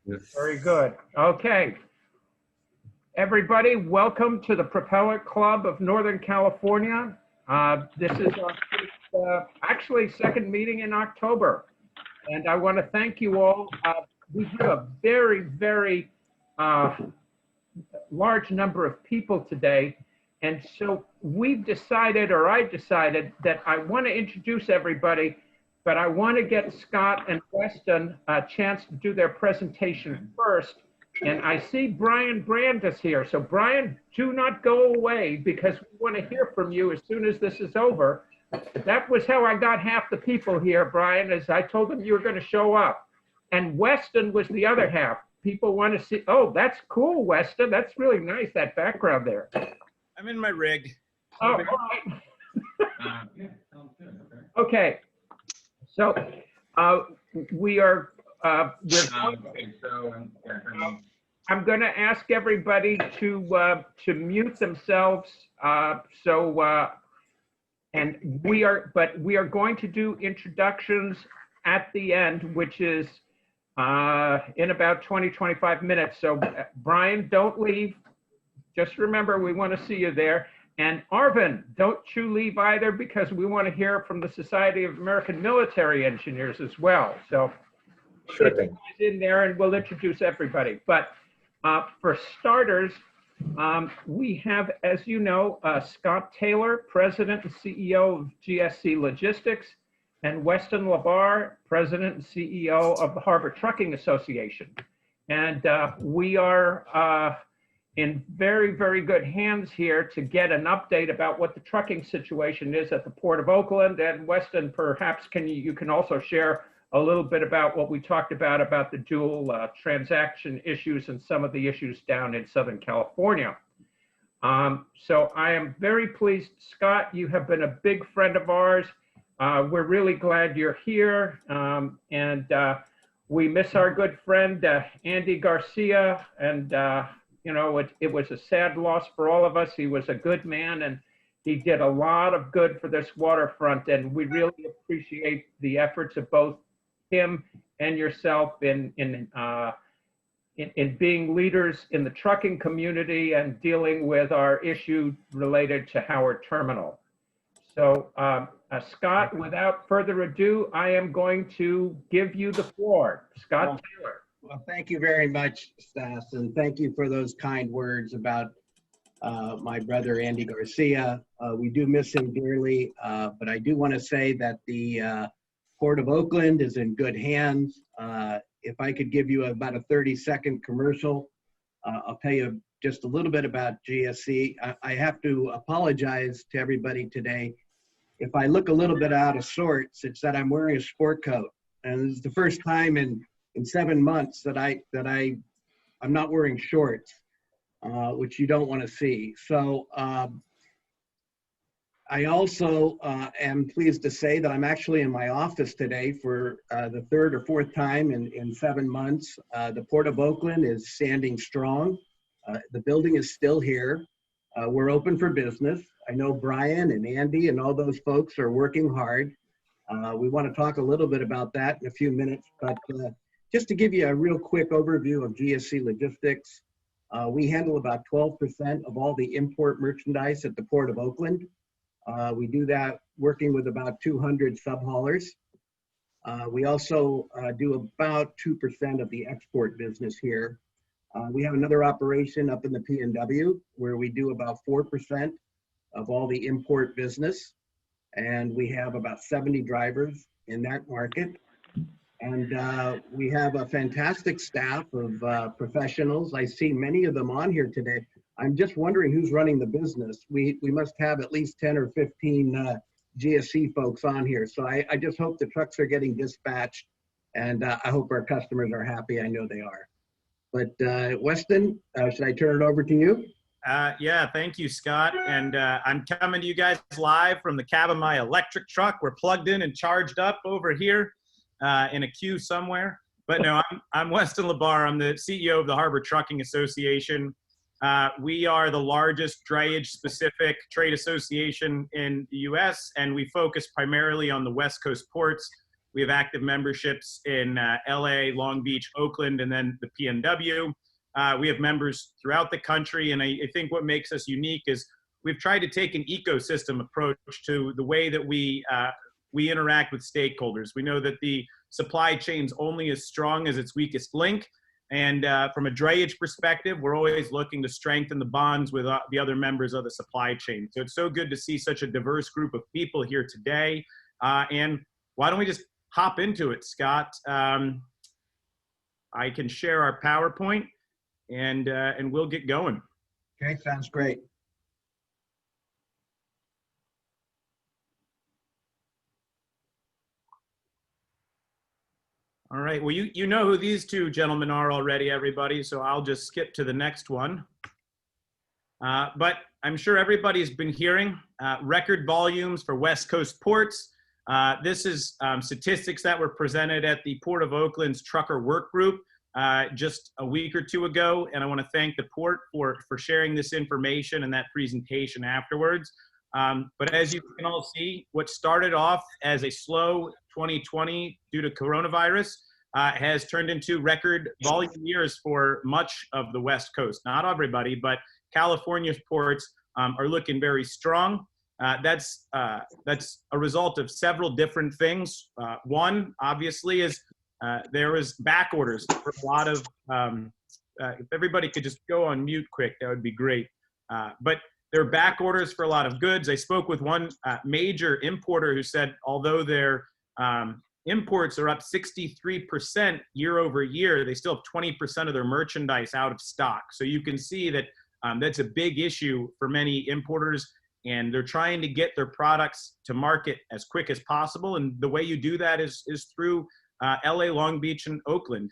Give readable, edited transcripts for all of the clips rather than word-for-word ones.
Very good. Okay. Everybody, welcome to the Propeller Club of Northern California. This is our actually second meeting in October. And I want to thank you all. We have a very, very large number of people today. And so we've decided, or I decided, that I want to introduce everybody, but I want to get Scott and Weston a chance to do their presentation first. And I see Brian Brandis here. So Brian, do not go away because we want to hear from you as soon as this is over. That was how I got half the people here, Brian, as I told them you were going to show up. And Weston was the other half. People want to see, oh, that's cool, Weston. That's really nice, that background there. I'm in my rig. Oh, all right. Yeah, sounds good. Okay. So we are, I'm going to ask everybody to mute themselves. And we are going to do introductions at the end, which is in about 20-25 minutes. So Brian, don't leave. Just remember, we want to see you there. And Arvin, don't you leave either, because we want to hear from the Society of American Military Engineers as well. So Sure thing. In there, and we'll introduce everybody. But for starters, we have, as you know, Scott Taylor, President and CEO of GSC Logistics, and Weston LaBar, President and CEO of the Harbor Trucking Association. And we are in very, very good hands here to get an update about what the trucking situation is at the Port of Oakland. And Weston, perhaps you can also share a little bit about what we talked about the dual transaction issues and some of the issues down in Southern California. So I am very pleased. Scott, you have been a big friend of ours. We're really glad you're here. We miss our good friend, Andy Garcia. And, you know, it was a sad loss for all of us. He was a good man, and he did a lot of good for this waterfront. And we really appreciate the efforts of both him and yourself in being leaders in the trucking community and dealing with our issue related to Howard Terminal. So Scott, without further ado, I am going to give you the floor. Scott Taylor. Well, thank you very much, Stas, and thank you for those kind words about my brother, Andy Garcia. We do miss him dearly, but I do want to say that the Port of Oakland is in good hands. If I could give you about a 30-second commercial, I'll tell you just a little bit about GSC. I have to apologize to everybody today. If I look a little bit out of sorts, it's that I'm wearing a sport coat. And this is the first time in 7 months that I'm not wearing shorts, which you don't want to see. So I also am pleased to say that I'm actually in my office today for the third or fourth time in 7 months. The Port of Oakland is standing strong. The building is still here. We're open for business. I know Brian and Andy and all those folks are working hard. We want to talk a little bit about that in a few minutes, but just to give you a real quick overview of GSC Logistics, we handle about 12% of all the import merchandise at the Port of Oakland. We do that working with about 200 subhaulers. We also do about 2% of the export business here. We have another operation up in the PNW where we do about 4% of all the import business. And we have about 70 drivers in that market. And we have a fantastic staff of professionals. I see many of them on here today. I'm just wondering who's running the business. We must have at least 10 or 15 GSC folks on here. So I just hope the trucks are getting dispatched, and I hope our customers are happy. I know they are. But Weston, should I turn it over to you? Yeah, thank you, Scott. And I'm coming to you guys live from the cab of my electric truck. We're plugged in and charged up over here in a queue somewhere. But no, I'm Weston LaBar. I'm the CEO of the Harbor Trucking Association. We are the largest drayage-specific trade association in the U.S., and we focus primarily on the West Coast ports. We have active memberships in LA, Long Beach, Oakland, and then the PNW. We have members throughout the country, and I think what makes us unique is we've tried to take an ecosystem approach to the way that we interact with stakeholders. We know that the supply chain's only as strong as its weakest link, and from a drayage perspective, we're always looking to strengthen the bonds with the other members of the supply chain. So it's so good to see such a diverse group of people here today. And why don't we just hop into it, Scott? I can share our PowerPoint, and we'll get going. Okay, sounds great. All right, well, you know who these two gentlemen are already, everybody, so I'll just skip to the next one. But I'm sure everybody's been hearing record volumes for West Coast ports. This is statistics that were presented at the Port of Oakland's Trucker Work Group just a week or two ago, and I want to thank the port for sharing this information and that presentation afterwards. But as you can all see, what started off as a slow 2020 due to coronavirus has turned into record volume years for much of the West Coast. Not everybody, but California's ports are looking very strong. That's a result of several different things. One, obviously, is there was back orders for a lot of, if everybody could just go on mute quick, that would be great. But there are back orders for a lot of goods. I spoke with one major importer who said, although their imports are up 63% year over year, they still have 20% of their merchandise out of stock. So you can see that that's a big issue for many importers, and they're trying to get their products to market as quick as possible. And the way you do that is through LA, Long Beach, and Oakland.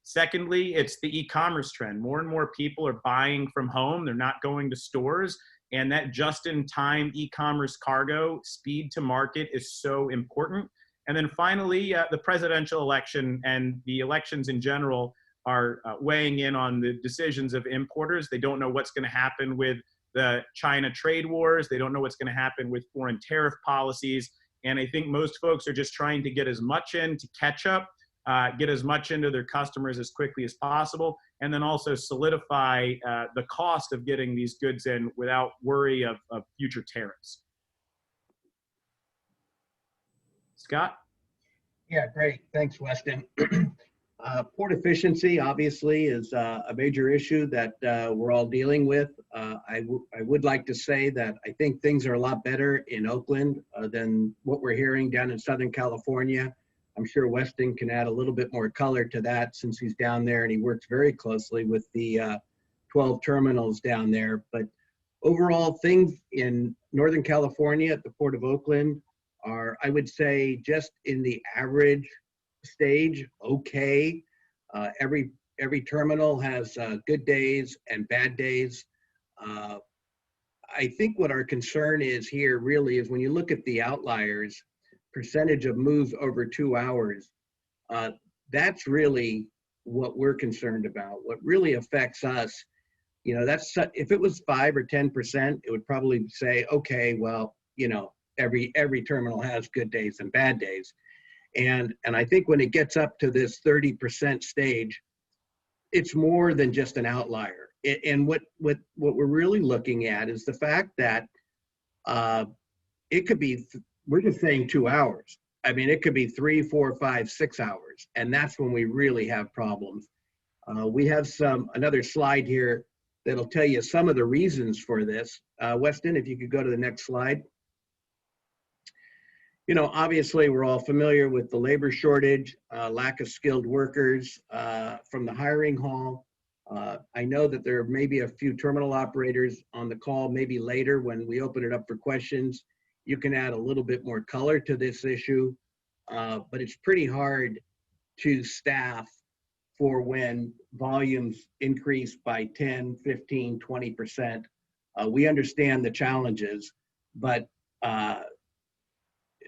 Secondly, it's the e-commerce trend. More and more people are buying from home. They're not going to stores. And that just-in-time e-commerce cargo, speed to market, is so important. And then finally, the presidential election and the elections in general are weighing in on the decisions of importers. They don't know what's going to happen with the China trade wars. They don't know what's going to happen with foreign tariff policies. And I think most folks are just trying to get as much in to catch up, get as much into their customers as quickly as possible, and then also solidify the cost of getting these goods in without worry of future tariffs. Scott? Yeah, great. Thanks, Weston. Port efficiency, obviously, is a major issue that we're all dealing with. I would like to say that I think things are a lot better in Oakland than what we're hearing down in Southern California. I'm sure Weston can add a little bit more color to that since he's down there and he works very closely with the 12 terminals down there. But overall, things in Northern California at the Port of Oakland are, I would say, just in the average stage, okay. Every terminal has good days and bad days. I think what our concern is here really is when you look at the outliers, percentage of moves over 2 hours, that's really what we're concerned about. What really affects us, you know, that's, if it was 5 or 10%, it would probably say, okay, well, you know, every terminal has good days and bad days. And I think when it gets up to this 30% stage, it's more than just an outlier. And what we're really looking at is the fact that it could be, we're just saying 2 hours. I mean, it could be 3, 4, 5, 6 hours. And that's when we really have problems. We have another slide here that'll tell you some of the reasons for this. Weston, if you could go to the next slide. You know, obviously, we're all familiar with the labor shortage, lack of skilled workers from the hiring hall. I know that there may be a few terminal operators on the call, maybe later when we open it up for questions. You can add a little bit more color to this issue, but it's pretty hard to staff for when volumes increase by 10, 15, 20%. We understand the challenges, but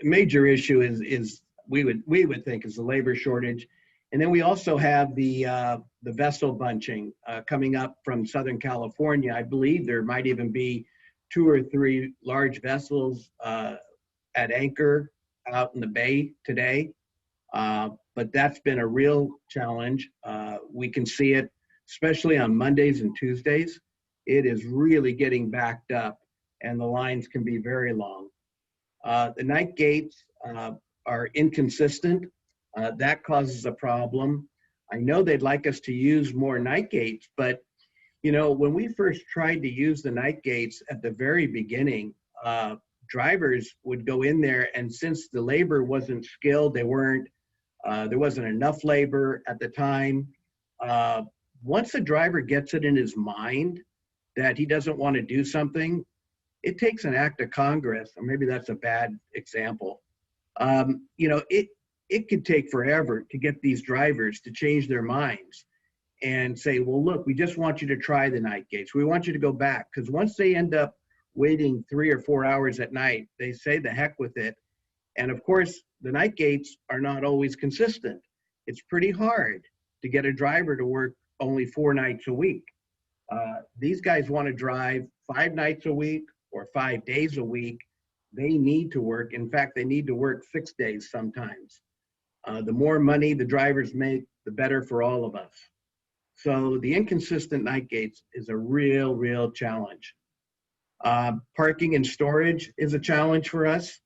major issue is we would think is the labor shortage. And then we also have the vessel bunching coming up from Southern California. I believe there might even be 2 or 3 large vessels at anchor out in the bay today. But that's been a real challenge. We can see it, especially on Mondays and Tuesdays. It is really getting backed up, and the lines can be very long. The night gates are inconsistent. That causes a problem. I know they'd like us to use more night gates, but when we first tried to use the night gates at the very beginning, drivers would go in there, and since the labor wasn't skilled, there wasn't enough labor at the time. Once a driver gets it in his mind that he doesn't want to do something, it takes an act of Congress, or maybe that's a bad example. It could take forever to get these drivers to change their minds and say, well, look, we just want you to try the night gates. We want you to go back. Because once they end up waiting 3 or 4 hours at night, they say the heck with it. And of course, the night gates are not always consistent. It's pretty hard to get a driver to work only 4 nights a week. These guys want to drive 5 nights a week or 5 days a week. They need to work. In fact, they need to work 6 days sometimes. The more money the drivers make, the better for all of us. So the inconsistent night gates is a real challenge. Parking and storage is a challenge for us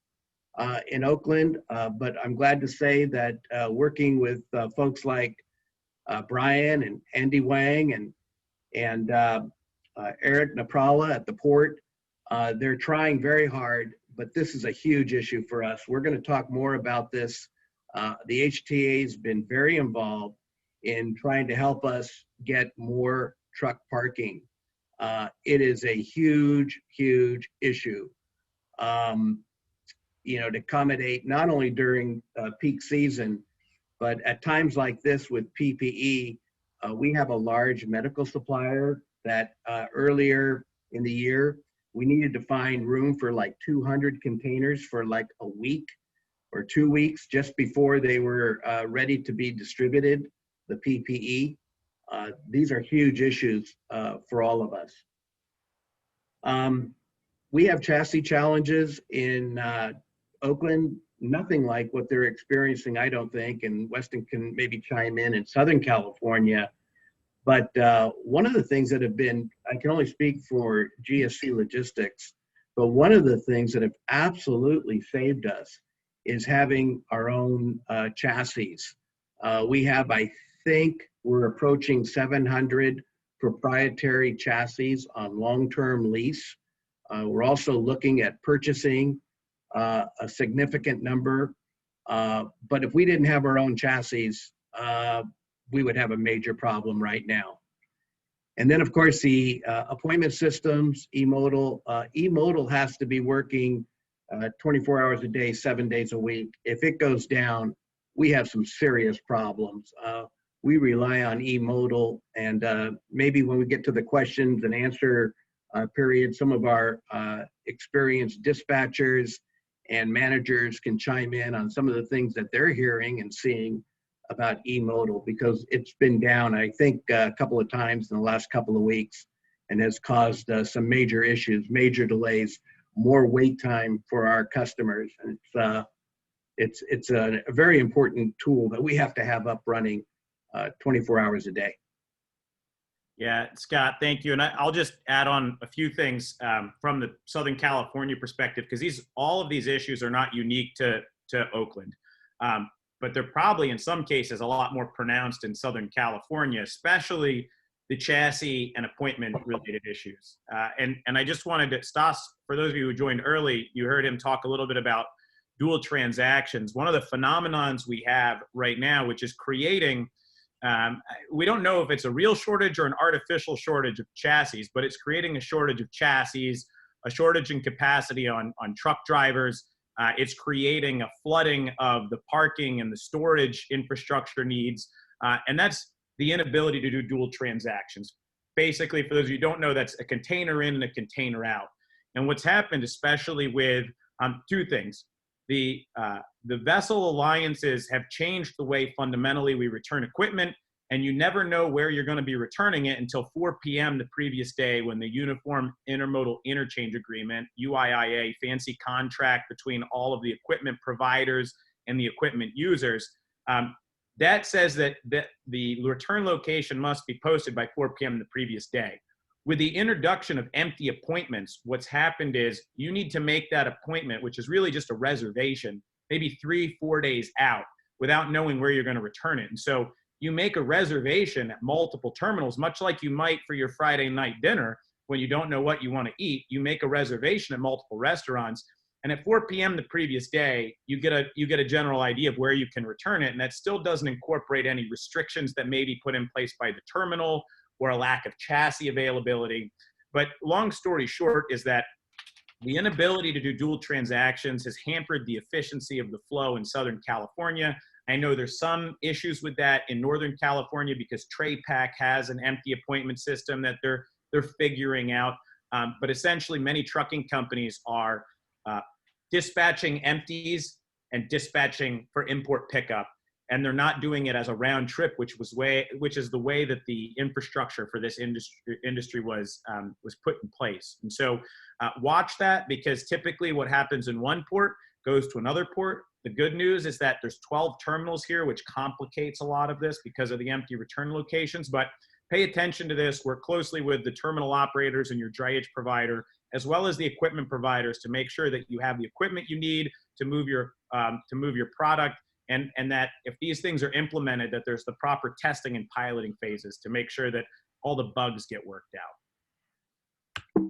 in Oakland, but I'm glad to say that working with folks like Brian and Andy Wang and Eric Naprala at the port, they're trying very hard, but this is a huge issue for us. We're going to talk more about this. The HTA has been very involved in trying to help us get more truck parking. It is a huge issue, to accommodate not only during peak season, but at times like this with PPE. We have a large medical supplier that earlier in the year, we needed to find room for like 200 containers for like a week or 2 weeks just before they were ready to be distributed, the PPE. These are huge issues for all of us. We have chassis challenges in Oakland, nothing like what they're experiencing, I don't think, and Weston can maybe chime in Southern California. But one of the things that have been, I can only speak for GSC Logistics, but one of the things that have absolutely saved us is having our own chassis. We have, I think, we're approaching 700 proprietary chassis on long-term lease. We're also looking at purchasing a significant number. But if we didn't have our own chassis, we would have a major problem right now. And then, of course, the appointment systems, e-modal. E-modal has to be working 24 hours a day, 7 days a week. If it goes down, we have some serious problems. We rely on e-modal, and maybe when we get to the questions and answer period, some of our experienced dispatchers and managers can chime in on some of the things that they're hearing and seeing about e-modal, because it's been down, I think, a couple of times in the last couple of weeks and has caused some major issues, major delays, more wait time for our customers. And it's a very important tool that we have to have up running 24 hours a day. Yeah, Scott, thank you. And I'll just add on a few things from the Southern California perspective, because all of these issues are not unique to Oakland. But they're probably in some cases a lot more pronounced in Southern California, especially the chassis and appointment related issues. And I just wanted to, Stas, for those of you who joined early, you heard him talk a little bit about dual transactions. One of the phenomenons we have right now, which is creating, we don't know if it's a real shortage or an artificial shortage of chassis, but it's creating a shortage of chassis, a shortage in capacity on truck drivers. It's creating a flooding of the parking and the storage infrastructure needs. And that's the inability to do dual transactions. Basically, for those of you who don't know, that's a container in and a container out. And what's happened, especially with two things, the vessel alliances have changed the way fundamentally we return equipment, and you never know where you're going to be returning it until 4 p.m. the previous day, when the Uniform Intermodal Interchange Agreement, UIIA, fancy contract between all of the equipment providers and the equipment users, That says that the return location must be posted by 4 p.m. the previous day. With the introduction of empty appointments, what's happened is you need to make that appointment, which is really just a reservation, maybe 3-4 days out without knowing where you're going to return it. And so you make a reservation at multiple terminals, much like you might for your Friday night dinner when you don't know what you want to eat. You make a reservation at multiple restaurants, and at 4 p.m. the previous day, you get a general idea of where you can return it, and that still doesn't incorporate any restrictions that may be put in place by the terminal or a lack of chassis availability. But long story short is that the inability to do dual transactions has hampered the efficiency of the flow in Southern California. I know there's some issues with that in Northern California because TradePack has an empty appointment system that they're figuring out. But essentially, many trucking companies are dispatching empties and dispatching for import pickup, and they're not doing it as a round trip, which is the way that the infrastructure for this industry was put in place. And so watch that, because typically what happens in one port goes to another port. The good news is that there's 12 terminals here, which complicates a lot of this because of the empty return locations. But pay attention to this. Work closely with the terminal operators and your drayage provider, as well as the equipment providers, to make sure that you have the equipment you need to move your product. And that if these things are implemented, that there's the proper testing and piloting phases to make sure that all the bugs get worked out.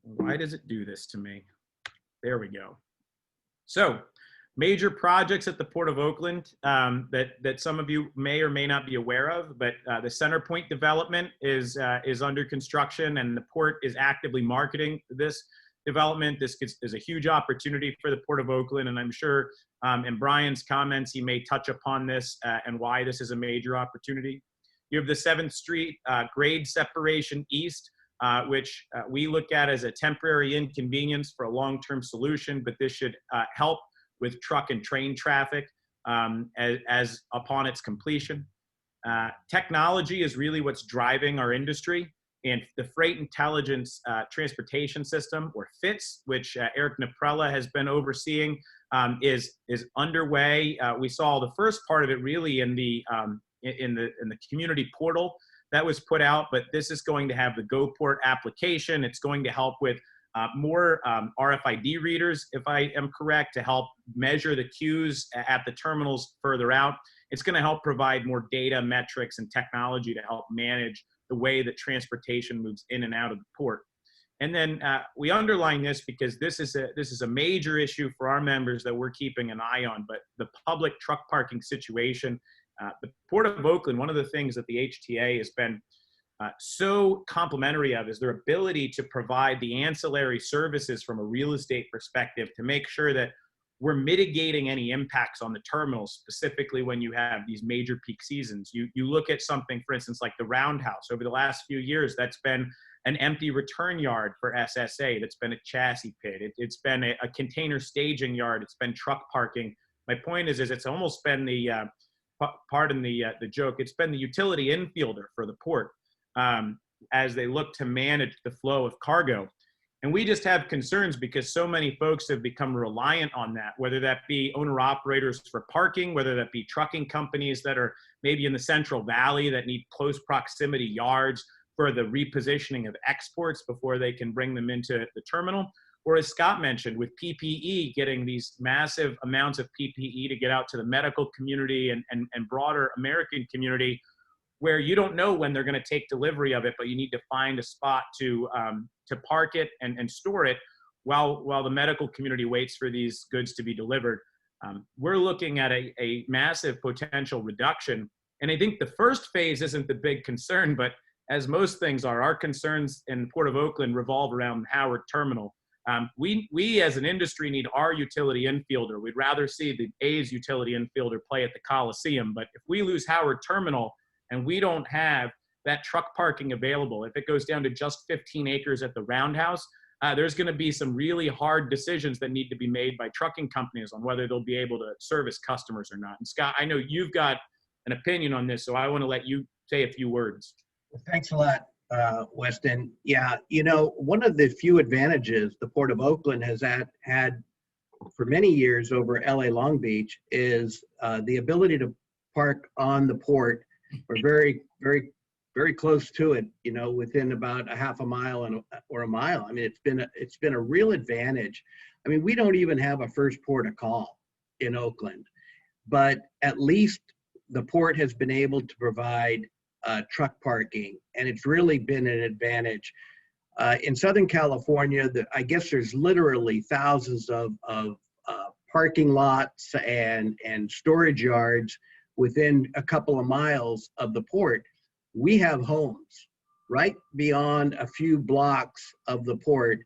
Why does it do this to me? There we go. So major projects at the Port of Oakland that some of you may or may not be aware of, but the Center Point development is under construction, and the port is actively marketing this development. This is a huge opportunity for the Port of Oakland, and I'm sure in Brian's comments he may touch upon this and why this is a major opportunity. You have the 7th Street grade separation east, which we look at as a temporary inconvenience for a long-term solution, but this should help with truck and train traffic as upon its completion. Technology is really what's driving our industry. And the Freight Intelligence Transportation System, or FITS, which Eric Naprella has been overseeing, is underway. We saw the first part of it really in the community portal that was put out, but this is going to have the GoPort application. It's going to help with more RFID readers, if I am correct, to help measure the queues at the terminals further out. It's going to help provide more data, metrics, and technology to help manage the way that transportation moves in and out of the port. And then we underline this because this is a major issue for our members that we're keeping an eye on, but the public truck parking situation. The Port of Oakland, one of the things that the HTA has been so complimentary of is their ability to provide the ancillary services from a real estate perspective to make sure that we're mitigating any impacts on the terminals, specifically when you have these major peak seasons. You look at something, for instance, like the Roundhouse. Over the last few years, that's been an empty return yard for SSA. That's been a chassis pit. It's been a container staging yard. It's been truck parking. My point is it's almost been the, pardon the joke, it's been the utility infielder for the port as they look to manage the flow of cargo. And we just have concerns because so many folks have become reliant on that, whether that be owner-operators for parking, whether that be trucking companies that are maybe in the Central Valley that need close proximity yards for the repositioning of exports before they can bring them into the terminal. Or as Scott mentioned, with PPE, getting these massive amounts of PPE to get out to the medical community and broader American community, where you don't know when they're going to take delivery of it, but you need to find a spot to park it and store it while the medical community waits for these goods to be delivered. We're looking at a massive potential reduction. And I think the first phase isn't the big concern, but as most things are, our concerns in the Port of Oakland revolve around Howard Terminal. We as an industry need our utility infielder. We'd rather see the A's utility infielder play at the Coliseum, but if we lose Howard Terminal and we don't have that truck parking available, if it goes down to just 15 acres at the Roundhouse, there's going to be some really hard decisions that need to be made by trucking companies on whether they'll be able to service customers or not. And Scott, I know you've got an opinion on this, so I want to let you say a few words. Well, thanks a lot, Weston. Yeah, you know, one of the few advantages the Port of Oakland has had for many years over LA Long Beach is the ability to park on the port or very close to it, you know, within about a half a mile or a mile. I mean, it's been a real advantage. I mean, we don't even have a first port of call in Oakland, but at least the port has been able to provide truck parking, and it's really been an advantage. In Southern California, I guess there's literally thousands of parking lots and storage yards within a couple of miles of the port. We have homes right beyond a few blocks of the port.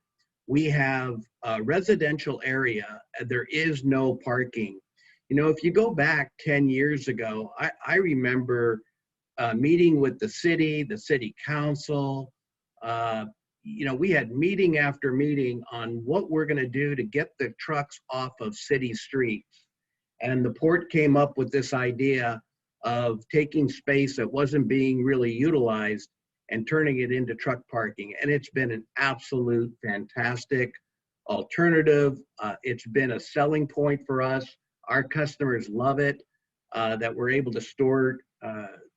We have a residential area. There is no parking. You know, if you go back 10 years ago, I remember meeting with the city council. You know, we had meeting after meeting on what we're going to do to get the trucks off of city streets. And the port came up with this idea of taking space that wasn't being really utilized and turning it into truck parking. And it's been an absolute fantastic alternative. It's been a selling point for us. Our customers love it, that we're able to store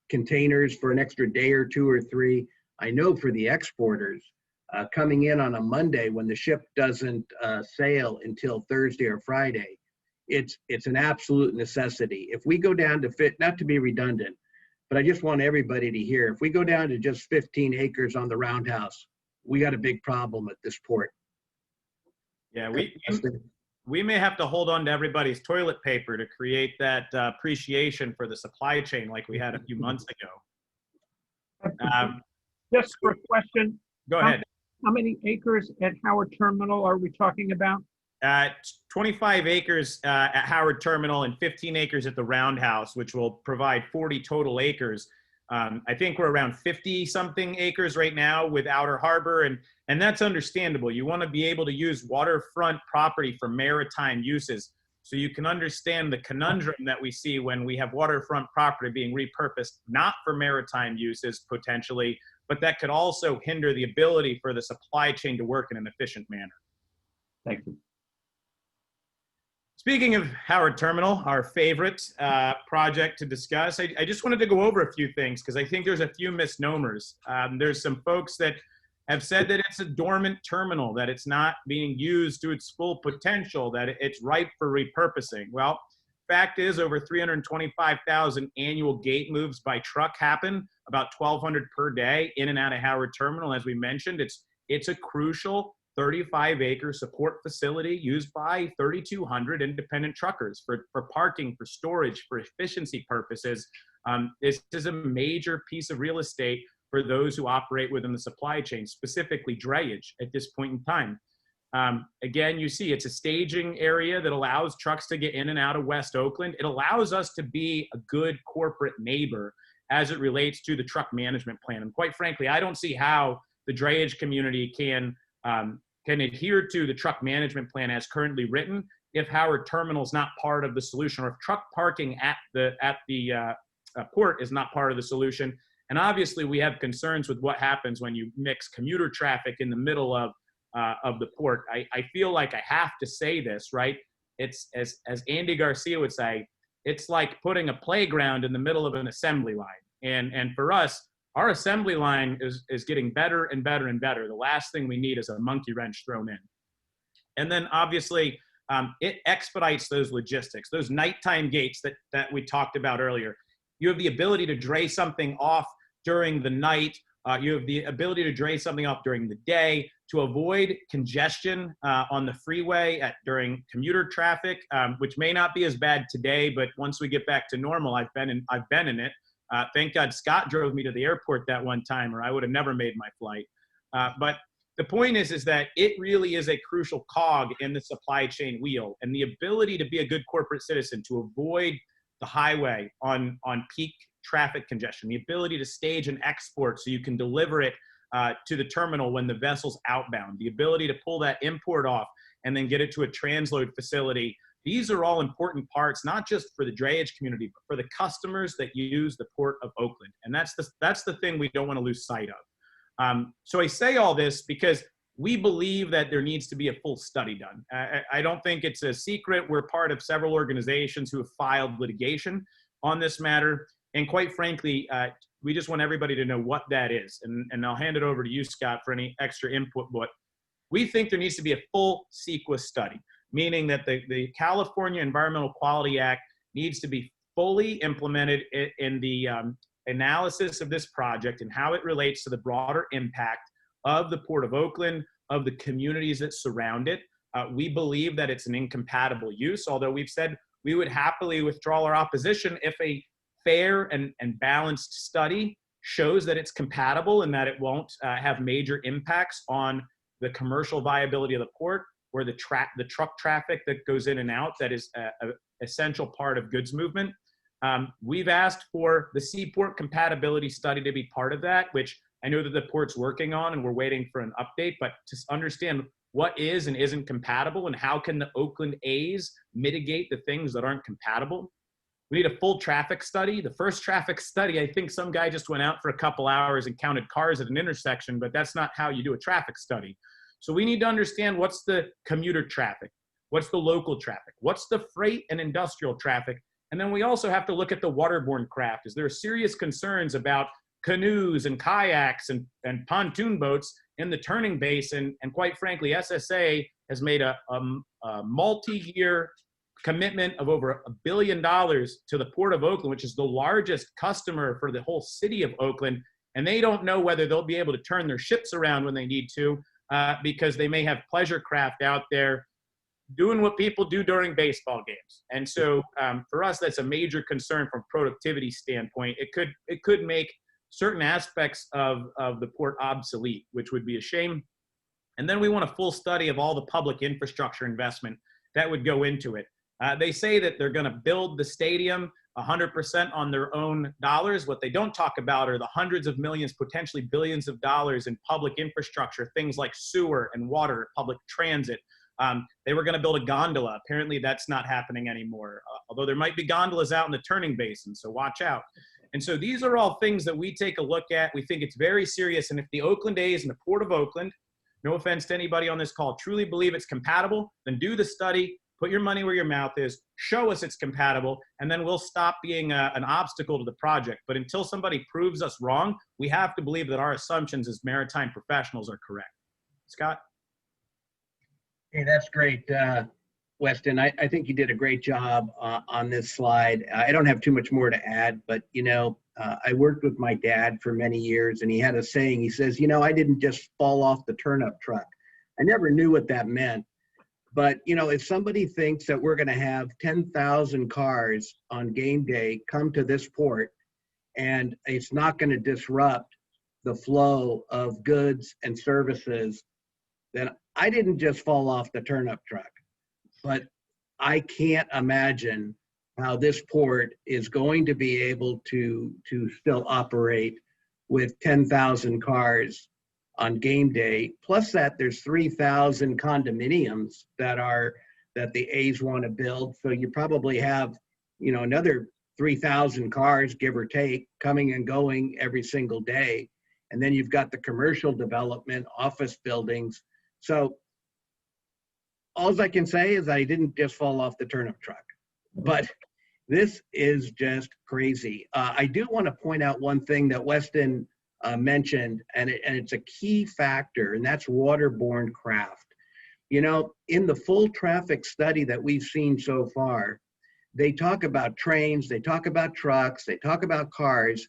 containers for an extra day or two or three. I know for the exporters, coming in on a Monday when the ship doesn't sail until Thursday or Friday, it's an absolute necessity. If we go down to not to be redundant, but I just want everybody to hear, if we go down to just 15 acres on the roundhouse, we got a big problem at this port. Yeah, we may have to hold on to everybody's toilet paper to create that appreciation for the supply chain like we had a few months ago. Just for a question. Go ahead. How many acres at Howard Terminal are we talking about? 25 acres at Howard Terminal and 15 acres at the Roundhouse, which will provide 40 total acres. I think we're around 50-something acres right now with Outer Harbor, and that's understandable. You want to be able to use waterfront property for maritime uses. So you can understand the conundrum that we see when we have waterfront property being repurposed, not for maritime uses potentially, but that could also hinder the ability for the supply chain to work in an efficient manner. Thank you. Speaking of Howard Terminal, our favorite project to discuss, I just wanted to go over a few things because I think there's a few misnomers. There's some folks that have said that it's a dormant terminal, that it's not being used to its full potential, that it's ripe for repurposing. Well, fact is over 325,000 annual gate moves by truck happen, about 1,200 per day in and out of Howard Terminal. As we mentioned, it's a crucial 35-acre support facility used by 3,200 independent truckers for parking, for storage, for efficiency purposes. This is a major piece of real estate for those who operate within the supply chain, specifically drayage at this point in time. Again, you see it's a staging area that allows trucks to get in and out of West Oakland. It allows us to be a good corporate neighbor as it relates to the truck management plan. And quite frankly, I don't see how the drayage community can adhere to the truck management plan as currently written if Howard Terminal is not part of the solution, or if truck parking at the port is not part of the solution. And obviously, we have concerns with what happens when you mix commuter traffic in the middle of the port. I feel like I have to say this, right? It's as Andy Garcia would say, it's like putting a playground in the middle of an assembly line. And for us, our assembly line is getting better and better and better. The last thing we need is a monkey wrench thrown in. And then obviously, it expedites those logistics, those nighttime gates that we talked about earlier. You have the ability to dray something off during the night. You have the ability to dray something off during the day to avoid congestion on the freeway during commuter traffic, which may not be as bad today, but once we get back to normal, I've been in it. Thank God Scott drove me to the airport that one time, or I would have never made my flight. But the point is that it really is a crucial cog in the supply chain wheel, and the ability to be a good corporate citizen, to avoid the highway on peak traffic congestion, the ability to stage an export so you can deliver it to the terminal when the vessel's outbound, the ability to pull that import off and then get it to a transload facility. These are all important parts, not just for the drayage community, but for the customers that use the Port of Oakland. And that's the thing we don't want to lose sight of. So I say all this because we believe that there needs to be a full study done. I don't think it's a secret. We're part of several organizations who have filed litigation on this matter. And quite frankly, we just want everybody to know what that is. And I'll hand it over to you, Scott, for any extra input. But we think there needs to be a full CEQA study, meaning that the California Environmental Quality Act needs to be fully implemented in the analysis of this project and how it relates to the broader impact of the Port of Oakland, of the communities that surround it. We believe that it's an incompatible use, although we've said we would happily withdraw our opposition if a fair and balanced study shows that it's compatible and that it won't have major impacts on the commercial viability of the port or the truck traffic that goes in and out that is an essential part of goods movement. We've asked for the Seaport compatibility study to be part of that, which I know that the port's working on and we're waiting for an update, but to understand what is and isn't compatible and how can the Oakland A's mitigate the things that aren't compatible. We need a full traffic study. The first traffic study, I think some guy just went out for a couple hours and counted cars at an intersection, but that's not how you do a traffic study. So we need to understand what's the commuter traffic, what's the local traffic, what's the freight and industrial traffic, and then we also have to look at the waterborne craft. Is there serious concerns about canoes and kayaks and pontoon boats in the turning basin? And quite frankly, SSA has made a multi-year commitment of over $1 billion to the Port of Oakland, which is the largest customer for the whole city of Oakland. And they don't know whether they'll be able to turn their ships around when they need to, because they may have pleasure craft out there doing what people do during baseball games. And so for us, that's a major concern from a productivity standpoint. It could make certain aspects of the port obsolete, which would be a shame. And then we want a full study of all the public infrastructure investment that would go into it. They say that they're going to build the stadium 100% on their own dollars. What they don't talk about are the hundreds of millions, potentially billions of dollars in public infrastructure, things like sewer and water, public transit. They were going to build a gondola. Apparently that's not happening anymore, although there might be gondolas out in the turning basin, so watch out. And so these are all things that we take a look at. We think it's very serious. And if the Oakland A's and the Port of Oakland, no offense to anybody on this call, truly believe it's compatible, then do the study, put your money where your mouth is, show us it's compatible, and then we'll stop being an obstacle to the project. But until somebody proves us wrong, we have to believe that our assumptions as maritime professionals are correct. Scott? Hey, that's great, Weston. I think you did a great job on this slide. I don't have too much more to add, but I worked with my dad for many years, and he had a saying. He says, I didn't just fall off the turnip truck. I never knew what that meant. But, if somebody thinks that we're going to have 10,000 cars on game day come to this port, and it's not going to disrupt the flow of goods and services, then I didn't just fall off the turnip truck. But I can't imagine how this port is going to be able to still operate with 10,000 cars on game day. Plus that there's 3,000 condominiums that the A's want to build. So you probably have, another 3,000 cars, give or take, coming and going every single day. And then you've got the commercial development, office buildings. So all I can say is I didn't just fall off the turnip truck, but this is just crazy. I do want to point out one thing that Weston mentioned, and it's a key factor, and that's waterborne craft. In the full traffic study that we've seen so far, they talk about trains, they talk about trucks, they talk about cars.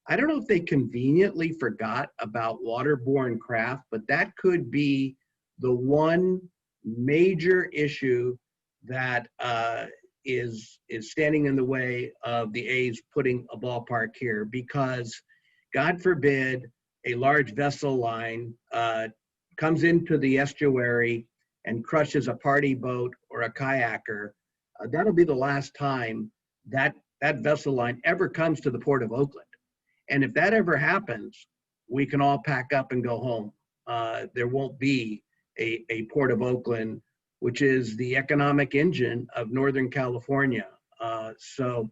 I don't know if they conveniently forgot about waterborne craft, but that could be the one major issue that is standing in the way of the A's putting a ballpark here, because God forbid a large vessel line comes into the estuary and crushes a party boat or a kayaker. That'll be the last time that vessel line ever comes to the Port of Oakland. And if that ever happens, we can all pack up and go home. There won't be a Port of Oakland, which is the economic engine of Northern California. So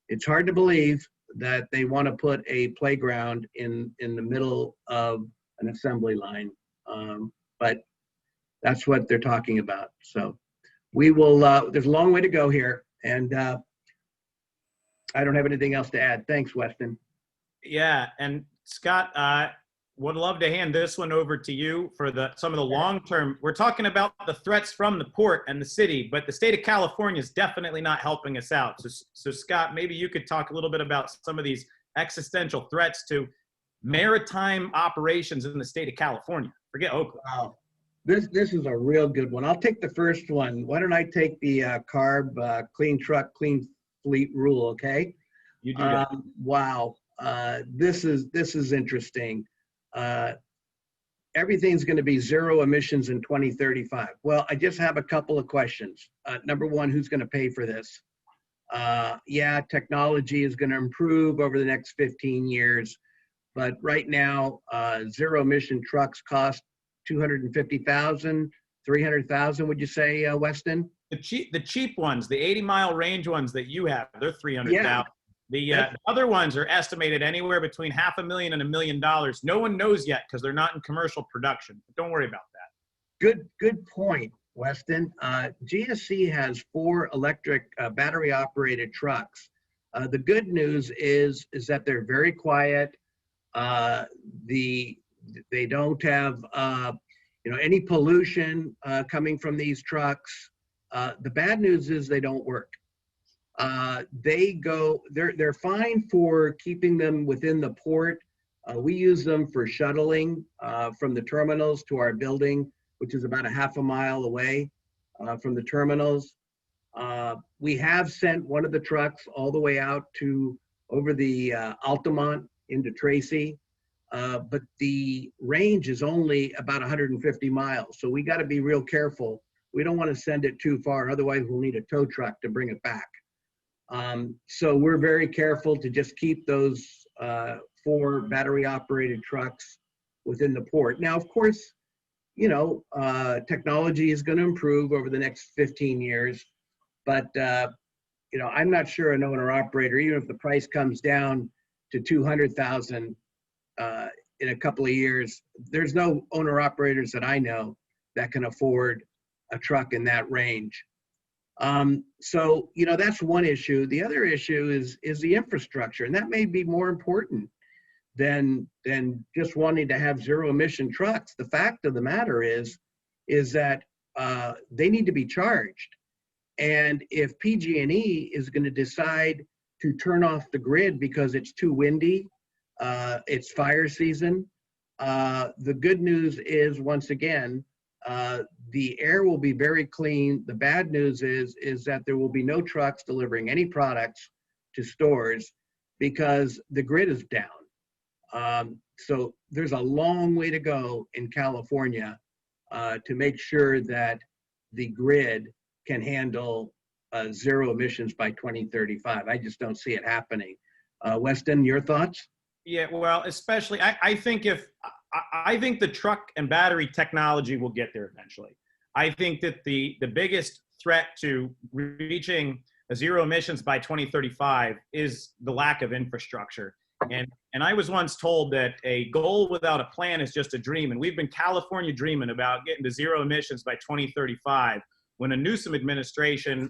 it's hard to believe that they want to put a playground in the middle of an assembly line. but that's what they're talking about. So we will, there's a long way to go here. And I don't have anything else to add. Thanks, Weston. Yeah, and Scott, would love to hand this one over to you for some of the long-term. We're talking about the threats from the port and the city, but the state of California is definitely not helping us out. So Scott, maybe you could talk a little bit about some of these existential threats to maritime operations in the state of California. Forget Oakland. Wow. This is a real good one. I'll take the first one. Why don't I take the CARB, clean truck, clean fleet rule, okay? You do that. Wow. This is interesting. Everything's going to be zero emissions in 2035. Well, I just have a couple of questions. Number one, who's going to pay for this? Yeah, technology is going to improve over the next 15 years, but right now, zero emission trucks cost $250,000, $300,000. Would you say, Weston? The cheap ones, the 80-mile range ones that you have, they're $300,000. The other ones are estimated anywhere between $500,000 and $1 million. No one knows yet because they're not in commercial production. But don't worry about that. Good point, Weston. GSC has 4 electric battery-operated trucks. The good news is that they're very quiet. They don't have any pollution coming from these trucks. The bad news is they don't work. They're fine for keeping them within the port. We use them for shuttling from the terminals to our building, which is about a half a mile away from the terminals. We have sent one of the trucks all the way out to over the Altamont into Tracy, but the range is only about 150 miles. So we got to be real careful. We don't want to send it too far. Otherwise, we'll need a tow truck to bring it back. So we're very careful to just keep those 4 battery operated trucks within the port. Now, of course, technology is going to improve over the next 15 years, but I'm not sure an owner operator, even if the price comes down to 200,000 in a couple of years, there's no owner operators that I know that can afford a truck in that range. So that's one issue. The other issue is the infrastructure, and that may be more important than just wanting to have zero emission trucks. The fact of the matter is that they need to be charged. And if PG&E is going to decide to turn off the grid because it's too windy, it's fire season, the good news is, once again, the air will be very clean. The bad news is that there will be no trucks delivering any products to stores because the grid is down. So there's a long way to go in California to make sure that the grid can handle zero emissions by 2035. I just don't see it happening. Weston, your thoughts? Yeah, well, especially, I think the truck and battery technology will get there eventually. I think that the biggest threat to reaching zero emissions by 2035 is the lack of infrastructure. And I was once told that a goal without a plan is just a dream. And we've been California dreaming about getting to zero emissions by 2035 when a Newsom administration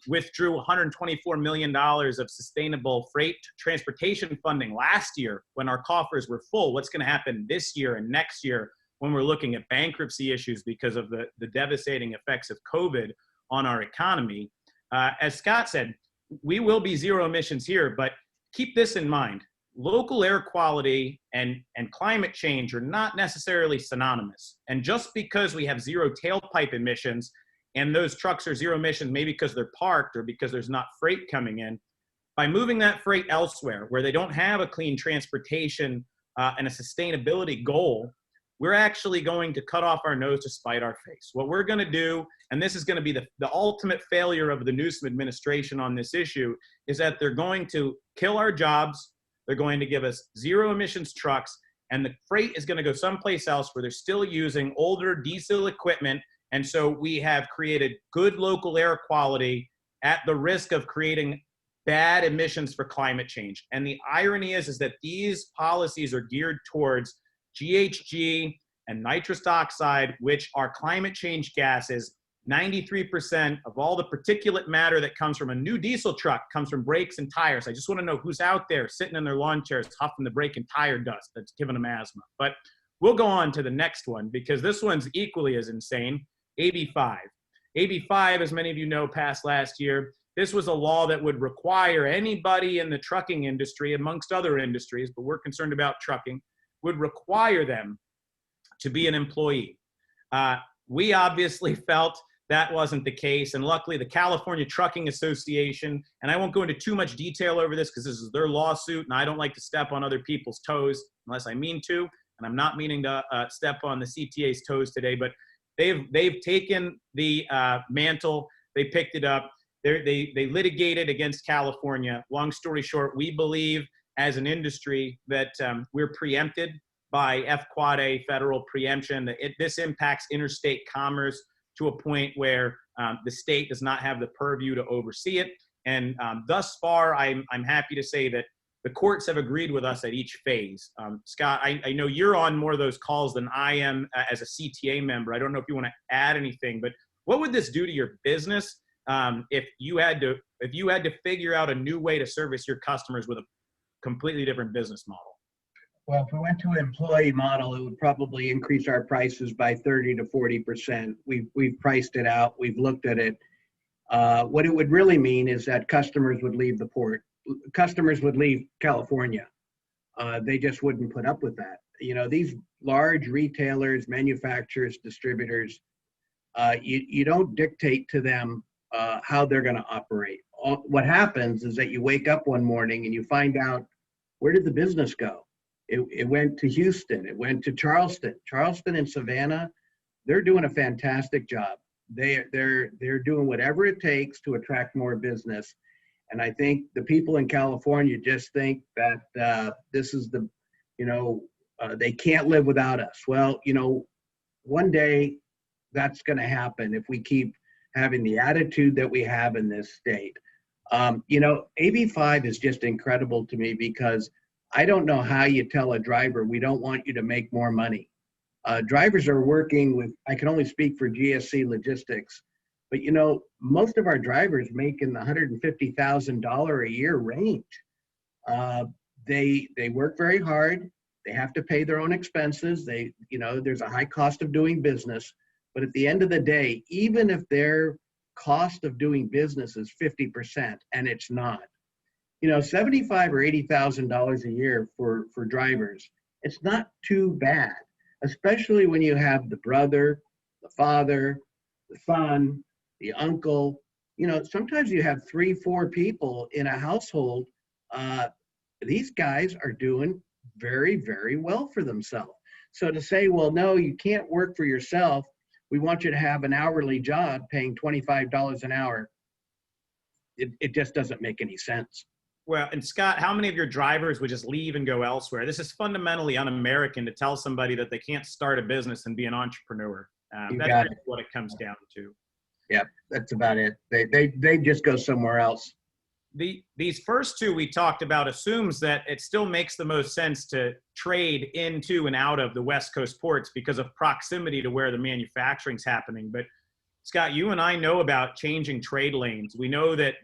withdrew $124 million of sustainable freight transportation funding last year when our coffers were full. What's going to happen this year and next year when we're looking at bankruptcy issues because of the devastating effects of COVID on our economy? As Scott said, we will be zero emissions here, but keep this in mind. Local air quality and climate change are not necessarily synonymous. And just because we have zero tailpipe emissions and those trucks are zero emissions, maybe because they're parked or because there's not freight coming in, by moving that freight elsewhere where they don't have a clean transportation and a sustainability goal, we're actually going to cut off our nose to spite our face. What we're going to do, and this is going to be the ultimate failure of the Newsom administration on this issue, is that they're going to kill our jobs, they're going to give us zero emissions trucks, and the freight is going to go someplace else where they're still using older diesel equipment. And so we have created good local air quality at the risk of creating bad emissions for climate change. And the irony is that these policies are geared towards GHG and nitrous oxide, which are climate change gases. 93% of all the particulate matter that comes from a new diesel truck comes from brakes and tires. I just want to know who's out there sitting in their lawn chairs huffing the brake and tire dust that's giving them asthma. But we'll go on to the next one because this one's equally as insane. AB5. AB5, as many of you know, passed last year. This was a law that would require anybody in the trucking industry, amongst other industries, but we're concerned about trucking, would require them to be an employee. We obviously felt that wasn't the case, and luckily the California Trucking Association, and I won't go into too much detail over this because this is their lawsuit, and I don't like to step on other people's toes unless I mean to, and I'm not meaning to step on the CTA's toes today, but they've taken the mantle, they picked it up, they litigated against California. Long story short, we believe as an industry that we're preempted by F-Quad A federal preemption. This impacts interstate commerce to a point where the state does not have the purview to oversee it. And thus far, I'm happy to say that the courts have agreed with us at each phase. Scott, I know you're on more of those calls than I am as a CTA member. I don't know if you want to add anything, but what would this do to your business if you had to figure out a new way to service your customers with a completely different business model? Well, if we went to an employee model, it would probably increase our prices by 30 to 40%. We've priced it out. We've looked at it. What it would really mean is that customers would leave the port. Customers would leave California. They just wouldn't put up with that. You know, these large retailers, manufacturers, distributors, you don't dictate to them how they're going to operate. What happens is that you wake up one morning and you find out, where did the business go? It went to Houston. It went to Charleston. Charleston and Savannah, they're doing a fantastic job. They're doing whatever it takes to attract more business. And I think the people in California just think that this is the, they can't live without us. Well, one day that's going to happen if we keep having the attitude that we have in this state. AB5 is just incredible to me because I don't know how you tell a driver, we don't want you to make more money. Drivers are working with, I can only speak for GSC Logistics, but most of our drivers make in the $150,000 a year range. They work very hard. They have to pay their own expenses. There's a high cost of doing business, but at the end of the day, even if their cost of doing business is 50%, and it's not, $75,000 or $80,000 a year for drivers, it's not too bad, especially when you have the brother, the father, the son, the uncle. Sometimes you have 3-4 people in a household. These guys are doing very, very well for themselves. So to say, well, no, you can't work for yourself. We want you to have an hourly job paying $25 an hour. It just doesn't make any sense. Well, and Scott, how many of your drivers would just leave and go elsewhere? This is fundamentally un-American to tell somebody that they can't start a business and be an entrepreneur. That's really what it comes down to. Yeah, that's about it. They just go somewhere else. These first two we talked about assumes that it still makes the most sense to trade into and out of the West Coast ports because of proximity to where the manufacturing's happening. But Scott, you and I know about changing trade lanes. We know that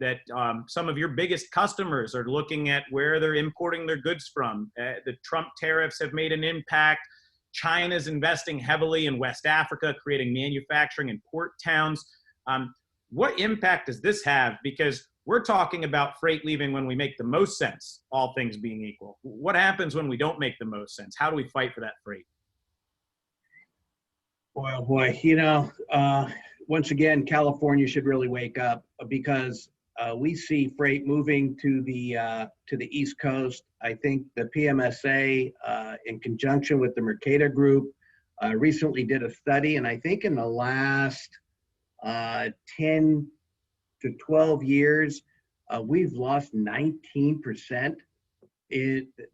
some of your biggest customers are looking at where they're importing their goods from. The Trump tariffs have made an impact. China's investing heavily in West Africa, creating manufacturing in port towns. What impact does this have? Because we're talking about freight leaving when we make the most sense, all things being equal. What happens when we don't make the most sense? How do we fight for that freight? Boy, oh boy, once again, California should really wake up because we see freight moving to the East Coast. I think the PMSA, in conjunction with the Mercator Group, recently did a study, and I think in the last 10 to 12 years, we've lost 19%.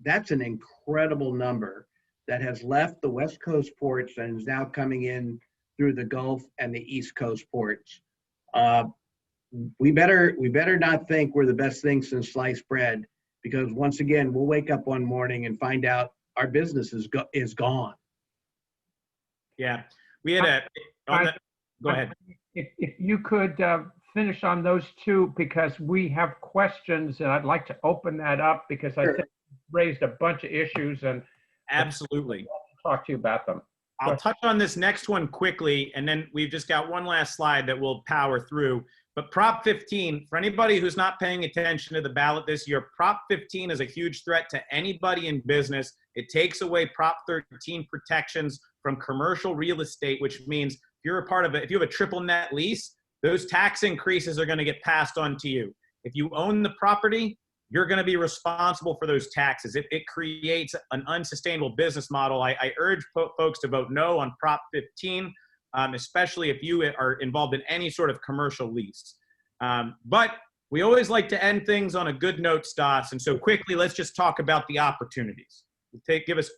That's an incredible number that has left the West Coast ports and is now coming in through the Gulf and the East Coast ports. We better not think we're the best thing since sliced bread, because once again, we'll wake up one morning and find out our business is gone. Yeah, we had go ahead. If you could finish on those two, because we have questions, and I'd like to open that up because I Sure. think you raised a bunch of issues and Absolutely. talk to you about them. I'll touch on this next one quickly, and then we've just got one last slide that we'll power through. But Prop 15, for anybody who's not paying attention to the ballot this year, Prop 15 is a huge threat to anybody in business. It takes away Prop 13 protections from commercial real estate, which means if you're a part of it, if you have a triple net lease, those tax increases are going to get passed on to you. If you own the property, you're going to be responsible for those taxes. It creates an unsustainable business model. I urge folks to vote no on Prop 15, especially if you are involved in any sort of commercial lease. But we always like to end things on a good note, Stas. And so quickly, let's just talk about the opportunities. Give us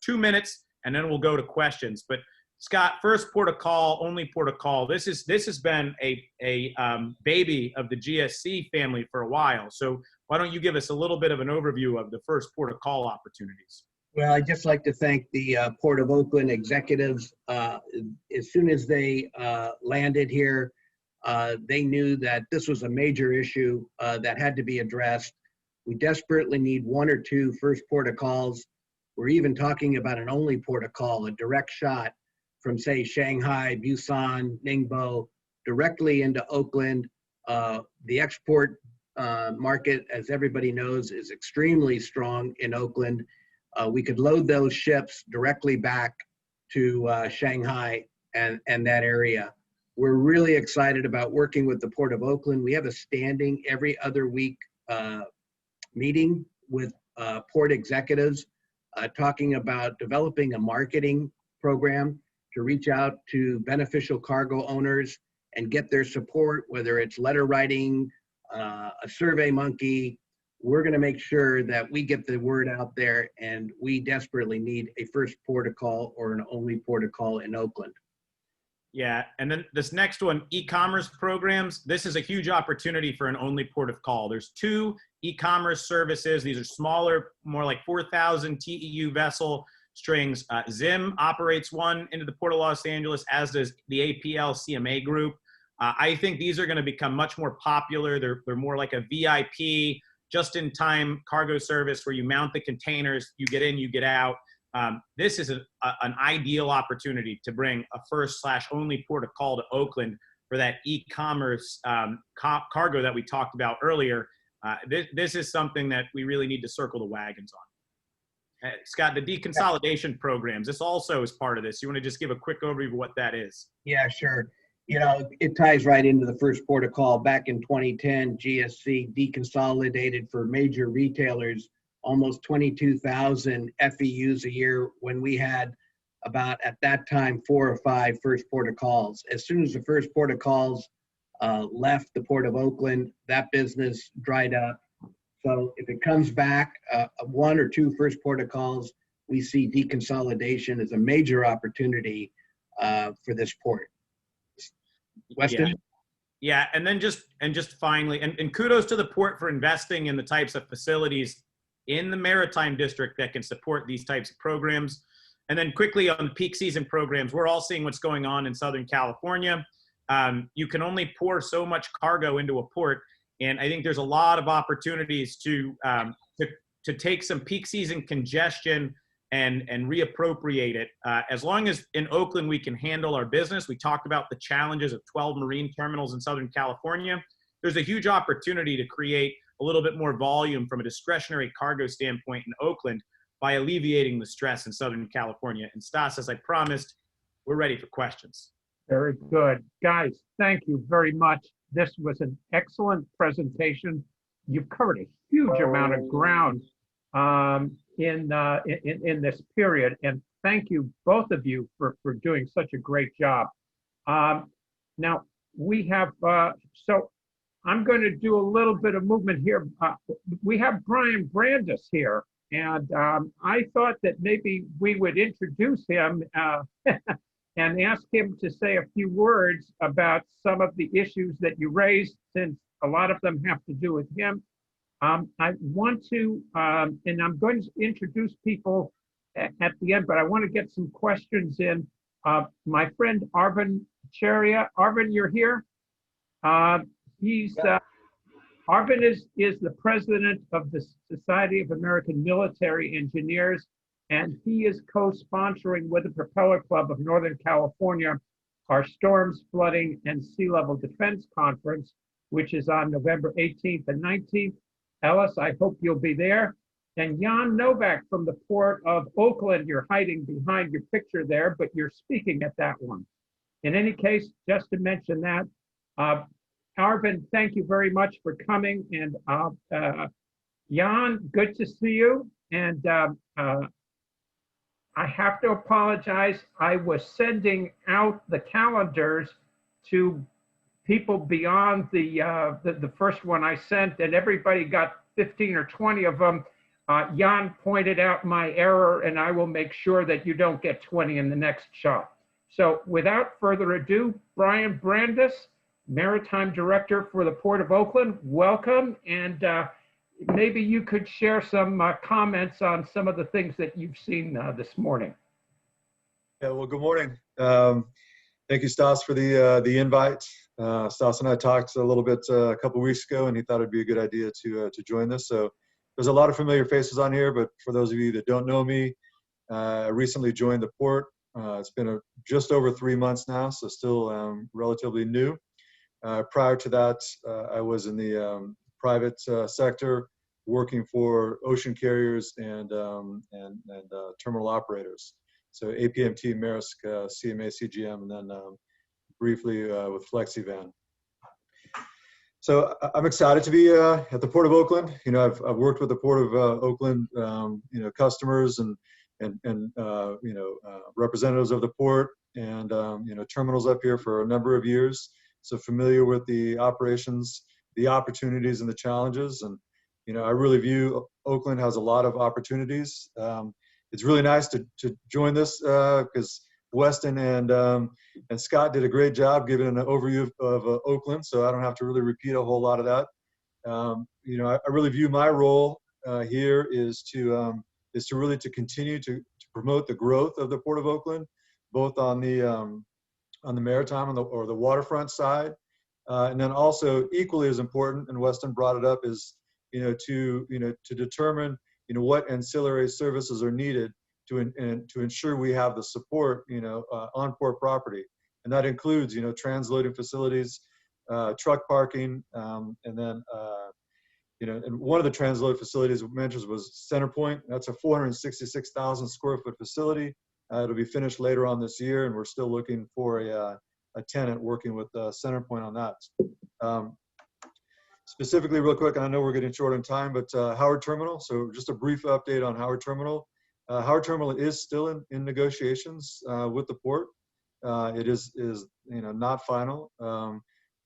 2 minutes, and then we'll go to questions. But Scott, first port of call, only port of call. This has been a baby of the GSC family for a while. So why don't you give us a little bit of an overview of the first port of call opportunities? Well, I'd just like to thank the Port of Oakland executives. As soon as they landed here, they knew that this was a major issue that had to be addressed. We desperately need 1 or 2 first port of calls. We're even talking about an only port of call, a direct shot from, say, Shanghai, Busan, Ningbo, directly into Oakland. The export market, as everybody knows, is extremely strong in Oakland. We could load those ships directly back to Shanghai and that area. We're really excited about working with the Port of Oakland. We have a standing every other week meeting with port executives talking about developing a marketing program to reach out to beneficial cargo owners and get their support, whether it's letter writing, a survey monkey. We're going to make sure that we get the word out there, and we desperately need a first port of call or an only port of call in Oakland. Yeah, and then this next one, e-commerce programs. This is a huge opportunity for an only port of call. There's 2 e-commerce services. These are smaller, more like 4,000 TEU vessel strings. Zim operates one into the Port of Los Angeles, as does the APL CMA Group. I think these are going to become much more popular. They're more like a VIP, just-in-time cargo service where you mount the containers, you get in, you get out. This is an ideal opportunity to bring a first/only port of call to Oakland for that e-commerce cargo that we talked about earlier. This is something that we really need to circle the wagons on. Scott, the deconsolidation programs, this also is part of this. You want to just give a quick overview of what that is? Yeah, sure. You know, it ties right into the first port of call. Back in 2010, GSC deconsolidated for major retailers almost 22,000 FEUs a year when we had about, at that time, 4 or 5 first port of calls. As soon as the first port of calls left the Port of Oakland, that business dried up. So if it comes back, 1 or 2 first port of calls, we see deconsolidation as a major opportunity for this port. Weston? Yeah, and then just finally, and kudos to the port for investing in the types of facilities in the Maritime District that can support these types of programs. And then quickly on peak season programs, we're all seeing what's going on in Southern California. You can only pour so much cargo into a port, and I think there's a lot of opportunities to take some peak season congestion and reappropriate it. As long as in Oakland we can handle our business, we talked about the challenges of 12 marine terminals in Southern California. There's a huge opportunity to create a little bit more volume from a discretionary cargo standpoint in Oakland by alleviating the stress in Southern California. And Stas, as I promised, we're ready for questions. Very good. Guys, thank you very much. This was an excellent presentation. You've covered a huge amount of ground in this period. And thank you, both of you, for doing such a great job. Now, we have, so I'm going to do a little bit of movement here. We have Brian Brandis here, and I thought that maybe we would introduce him and ask him to say a few words about some of the issues that you raised, since a lot of them have to do with him. I want to, and I'm going to introduce people at the end, but I want to get some questions in my friend Arvin Cheria. Arvin, you're here. Uh, he's Arvin is the president of the Society of American Military Engineers, and he is co-sponsoring with the Propeller Club of Northern California our Storms, Flooding, and Sea Level Defense Conference, which is on November 18th and 19th. Ellis, I hope you'll be there. And Jan Novak from the Port of Oakland, you're hiding behind your picture there, but you're speaking at that one. In any case, just to mention that, Arvin, thank you very much for coming. And Jan, good to see you. And I have to apologize. I was sending out the calendars to people beyond the first one I sent, and everybody got 15 or 20 of them. Jan pointed out my error, and I will make sure that you don't get 20 in the next shot. So without further ado, Brian Brandis, Maritime Director for the Port of Oakland, welcome. And maybe you could share some comments on some of the things that you've seen this morning. Yeah, well, good morning. Thank you, Stas, for the invite. Stas and I talked a little bit a couple weeks ago, and he thought it'd be a good idea to join this. So there's a lot of familiar faces on here, but for those of you that don't know me, I recently joined the port. It's been just over 3 months now, so still relatively new. Prior to that, I was in the private sector, working for ocean carriers and terminal operators. So APMT, Maersk, CMA, CGM, and then briefly with FlexiVan. So I'm excited to be at the Port of Oakland. You know, I've worked with the Port of Oakland, you know, customers and representatives of the port and you know, terminals up here for a number of years. So familiar with the operations, the opportunities, and the challenges. And you know, I really view Oakland has a lot of opportunities. It's really nice to join this because Weston and Scott did a great job giving an overview of Oakland, so I don't have to really repeat a whole lot of that. You know, I really view my role here is to really continue to promote the growth of the Port of Oakland, both on the maritime or the waterfront side, and then also equally as important, and Weston brought it up, is to determine what ancillary services are needed to ensure we have the support on port property, and that includes transloading facilities, truck parking, and then and one of the transload facilities mentioned was Centerpoint. That's a 466,000 square foot facility. It'll be finished later on this year, and we're still looking for a tenant working with Centerpoint on that. Specifically, real quick, and I know we're getting short on time, but Howard Terminal. So just a brief update on Howard Terminal. Howard Terminal is still in negotiations with the port. It is not final.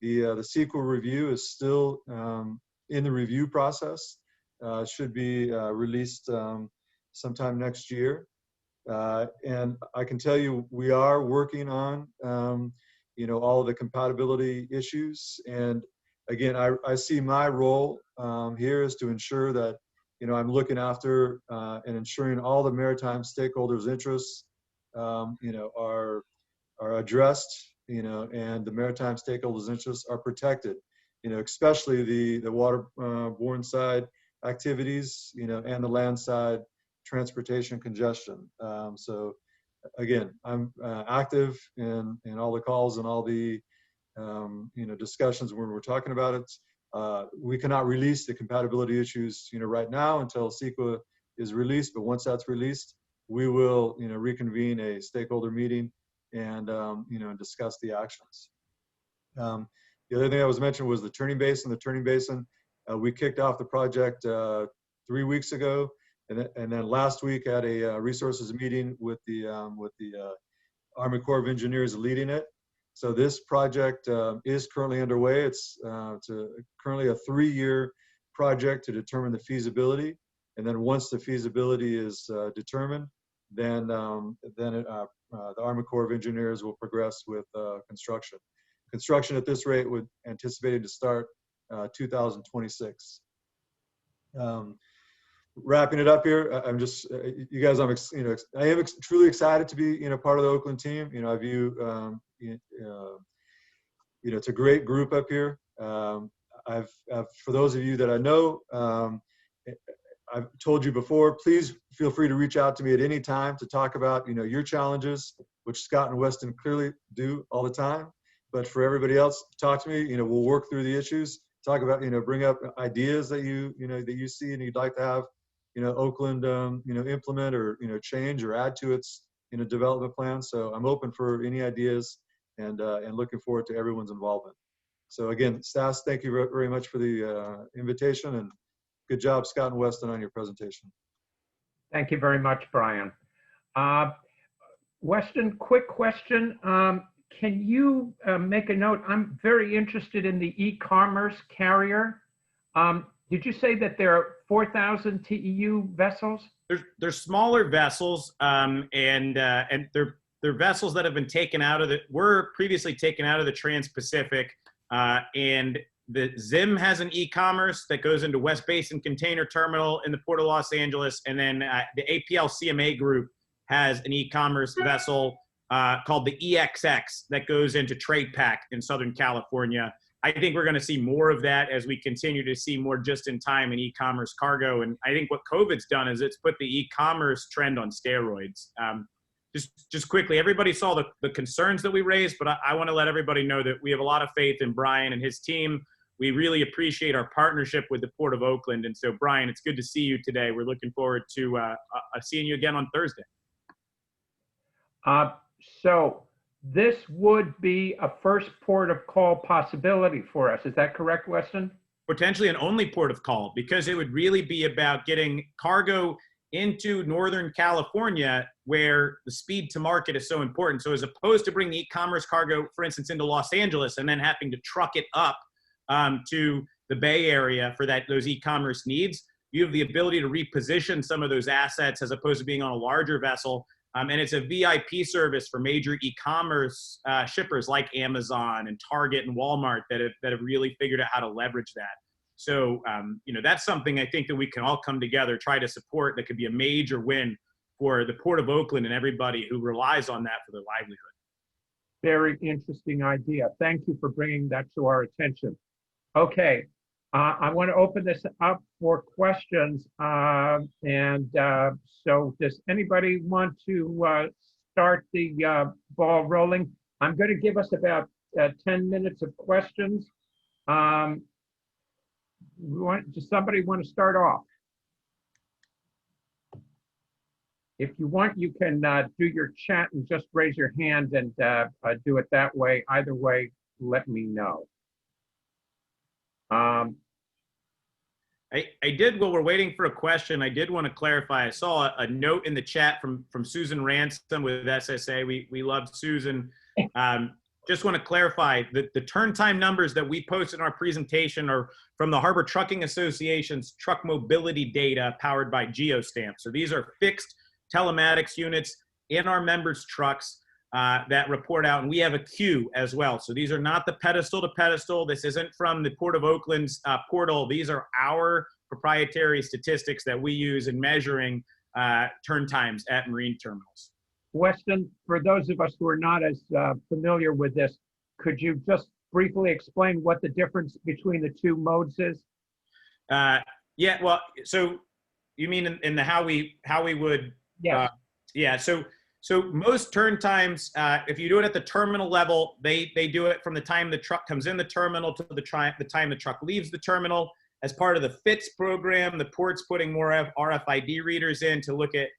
The sequel review is still in the review process. Should be released sometime next year. And I can tell you, we are working on all of the compatibility issues. And again, I see my role here is to ensure that I'm looking after and ensuring all the maritime stakeholders' interests are addressed, and the maritime stakeholders' interests are protected, especially the waterborne side activities, and the land side transportation congestion. So again, I'm active in all the calls and all the discussions when we're talking about it. We cannot release the compatibility issues right now until CEQA is released, but once that's released, we will reconvene a stakeholder meeting and discuss the actions. The other thing I was mentioned was the turning basin. The turning basin, we kicked off the project 3 weeks ago, and then last week had a resources meeting with the Army Corps of Engineers leading it. So this project is currently underway. It's currently a 3-year project to determine the feasibility, and then once the feasibility is determined, then the Army Corps of Engineers will progress with construction. Construction at this rate would anticipated to start 2026. wrapping it up here, I'm just, you guys, I am truly excited to be, part of the Oakland team. I view, it's a great group up here. For those of you that I know, I've told you before, please feel free to reach out to me at any time to talk about, your challenges, which Scott and Weston clearly do all the time. But for everybody else, talk to me, we'll work through the issues, talk about, bring up ideas that that you see and you'd like to have, Oakland, implement or, change or add to its, development plan. So I'm open for any ideas and looking forward to everyone's involvement. So again, Stas, thank you very much for the invitation, and good job, Scott and Weston, on your presentation. Thank you very much, Brian. Weston, quick question. Can you make a note? I'm very interested in the e-commerce carrier. Did you say that there are 4,000 TEU vessels? They're smaller vessels, and they're vessels that have been taken out of were previously taken out of the Trans-Pacific, and the ZIM has an e-commerce that goes into West Basin Container Terminal in the Port of Los Angeles, and then the APL CMA Group has an e-commerce vessel called the EXX that goes into Trade Pack in Southern California. I think we're going to see more of that as we continue to see more just-in-time and e-commerce cargo. And I think what COVID's done is it's put the e-commerce trend on steroids. Just quickly, everybody saw the concerns that we raised, but I want to let everybody know that we have a lot of faith in Brian and his team. We really appreciate our partnership with the Port of Oakland. And so, Brian, it's good to see you today. We're looking forward to seeing you again on Thursday. So this would be a first port of call possibility for us. Is that correct, Weston? Potentially an only port of call, because it would really be about getting cargo into Northern California, where the speed to market is so important. So as opposed to bringing e-commerce cargo, for instance, into Los Angeles and then having to truck it up to the Bay Area for those e-commerce needs, you have the ability to reposition some of those assets as opposed to being on a larger vessel. And it's a VIP service for major e-commerce shippers like Amazon and Target and Walmart that have really figured out how to leverage that. So, that's something I think that we can all come together, try to support, that could be a major win for the Port of Oakland and everybody who relies on that for their livelihood. Very interesting idea. Thank you for bringing that to our attention. Okay, I want to open this up for questions. So does anybody want to start the ball rolling? I'm going to give us about 10 minutes of questions. Does somebody want to start off? If you want, you can do your chat and just raise your hand and do it that way. Either way, let me know. I did, while we're waiting for a question, I did want to clarify. I saw a note in the chat from Susan Ransom with SSA. We love Susan. Just want to clarify that the turn time numbers that we posted in our presentation are from the Harbor Trucking Association's truck mobility data powered by GeoStamp. So these are fixed telematics units in our members' trucks that report out, and we have a queue as well. So these are not the pedestal to pedestal. This isn't from the Port of Oakland's portal. These are our proprietary statistics that we use in measuring turn times at marine terminals. Weston, for those of us who are not as familiar with this, could you just briefly explain what the difference between the two modes is? Yeah, well, so you mean in the how we would? Yes. Yeah. So most turn times, if you do it at the terminal level, they do it from the time the truck comes in the terminal to the time the truck leaves the terminal. As part of the FITS program, the port's putting more RFID readers in to look at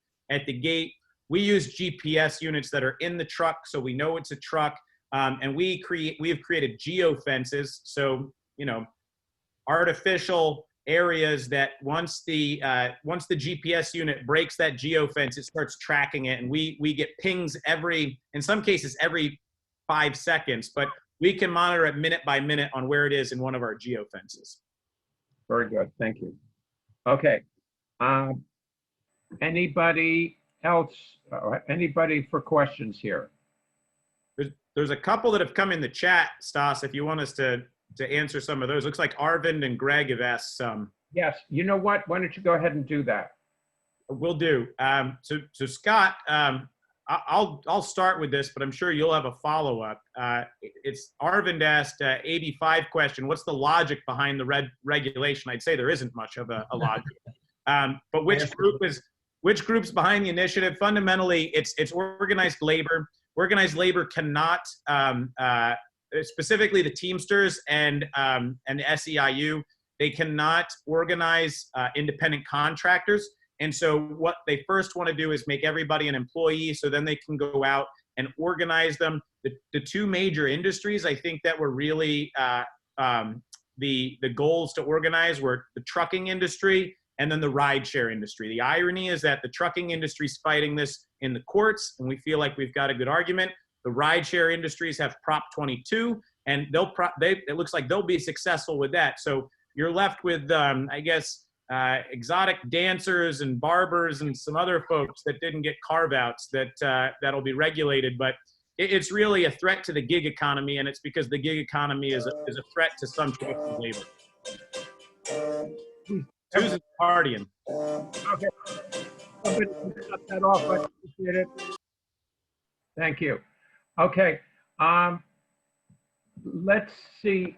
the gate. We use GPS units that are in the truck, so we know it's a truck. And we have created geofences, so artificial areas that once the GPS unit breaks that geofence, it starts tracking it, and we get pings in some cases every 5 seconds, but we can monitor it minute by minute on where it is in one of our geofences. Very good, thank you. Okay, anybody else? Anybody for questions here? There's a couple that have come in the chat, Stas, if you want us to answer some of those. Looks like Arvind and Greg have asked some. Yes, you know what? Why don't you go ahead and do that? Will do. So Scott, I'll start with this, but I'm sure you'll have a follow-up. It's Arvind asked AB5 question. What's the logic behind the regulation? I'd say there isn't much of a logic. But which group's behind the initiative? Fundamentally, it's organized labor. Organized labor cannot, specifically the Teamsters and the SEIU, they cannot organize independent contractors. And so what they first want to do is make everybody an employee, so then they can go out and organize them. The two major industries I think that were really the goals to organize were the trucking industry and then the rideshare industry. The irony is that the trucking industry is fighting this in the courts, and we feel like we've got a good argument. The rideshare industries have Prop 22, and it looks like they'll be successful with that. So you're left with, I guess, exotic dancers and barbers and some other folks that didn't get carve-outs that'll be regulated. But it's really a threat to the gig economy, and it's because the gig economy is a threat to some traditional labor. Susan's partying. Okay. Somebody can cut that off. I appreciate it. Thank you. Okay. Let's see.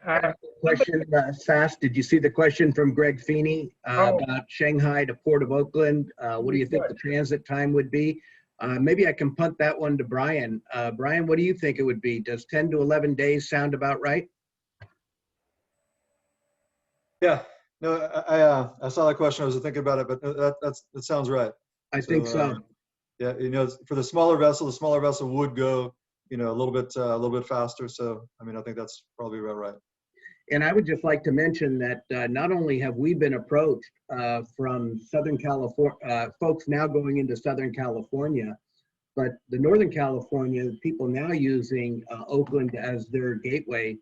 Question, Sass, did you see the question from Greg Feeney about Shanghai to Port of Oakland? What do you think the transit time would be? Maybe I can punt that one to Brian. Brian, what do you think it would be? Does 10 to 11 days sound about right? Yeah, no, I saw that question. I was thinking about it, but that sounds right. I think so. Yeah, for the smaller vessel would go, a little bit faster. So, I mean, I think that's probably about right. And I would just like to mention that not only have we been approached from Southern California, folks now going into Southern California, but the Northern California people now using Oakland as their gateway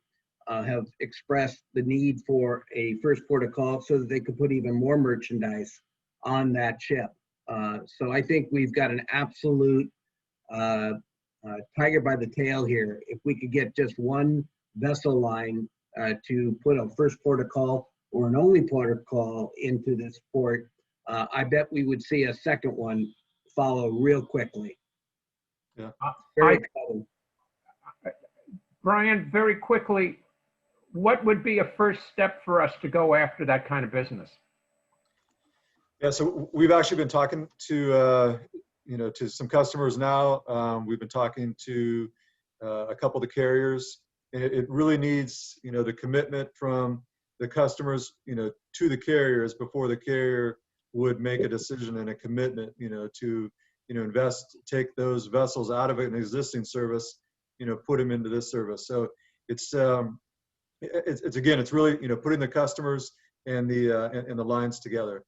have expressed the need for a first port of call so that they could put even more merchandise on that ship. So I think we've got an absolute tiger by the tail here. If we could get just one vessel line to put a first port of call or an only port of call into this port, I bet we would see a second one follow real quickly. Yeah. Very exciting. Brian, very quickly, what would be a first step for us to go after that kind of business? Yeah, so we've actually been talking to to some customers now. We've been talking to a couple of the carriers, and it really needs the commitment from the customers to the carriers before the carrier would make a decision and a commitment to invest, take those vessels out of an existing service, put them into this service. So it's again, it's really putting the customers and the lines together.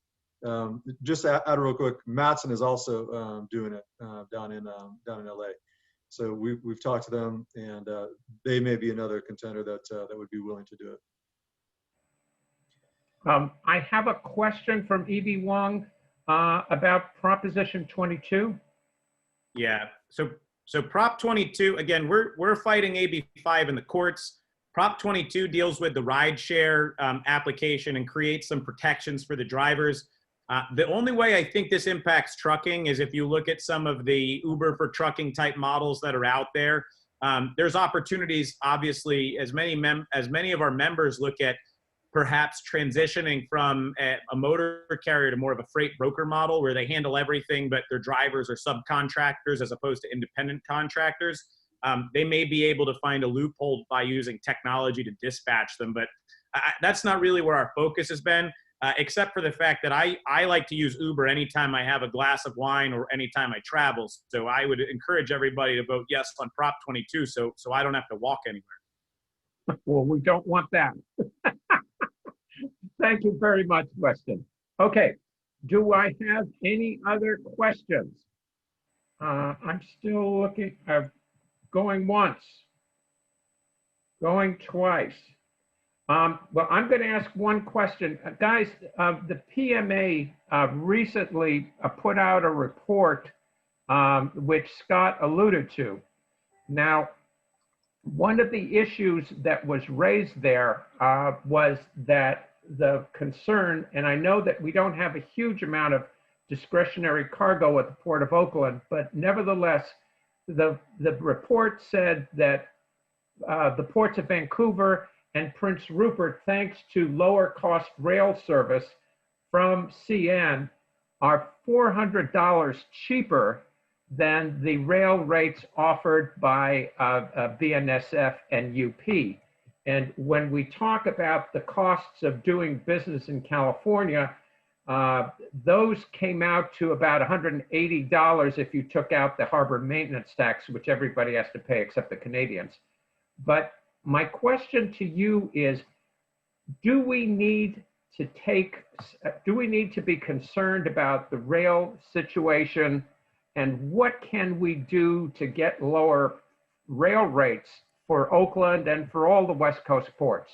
Just add real quick, Matson is also doing it down in LA. So we've talked to them, and they may be another contender that would be willing to do it. I have a question from E.B. Wong about Proposition 22. Yeah. So Prop 22, again, we're fighting AB5 in the courts. Prop 22 deals with the rideshare application and creates some protections for the drivers. The only way I think this impacts trucking is if you look at some of the Uber for trucking type models that are out there. There's opportunities, obviously, as many of our members look at perhaps transitioning from a motor carrier to more of a freight broker model where they handle everything, but their drivers are subcontractors as opposed to independent contractors. They may be able to find a loophole by using technology to dispatch them, but that's not really where our focus has been. Except for the fact that I like to use Uber anytime I have a glass of wine or anytime I travel. So I would encourage everybody to vote yes on Prop 22 so I don't have to walk anywhere. Well, we don't want that. Thank you very much, Weston. Okay, do I have any other questions? I'm still looking, going once, going twice. Well, I'm going to ask one question. Guys, the PMA recently put out a report which Scott alluded to. Now, one of the issues that was raised there was that the concern, and I know that we don't have a huge amount of discretionary cargo at the Port of Oakland, but nevertheless, the report said that the ports of Vancouver and Prince Rupert, thanks to lower cost rail service from CN, are $400 cheaper than the rail rates offered by BNSF and UP. And when we talk about the costs of doing business in California, those came out to about $180 if you took out the harbor maintenance tax, which everybody has to pay except the Canadians. But my question to you is, do we need to be concerned about the rail situation, and what can we do to get lower rail rates for Oakland and for all the West Coast ports?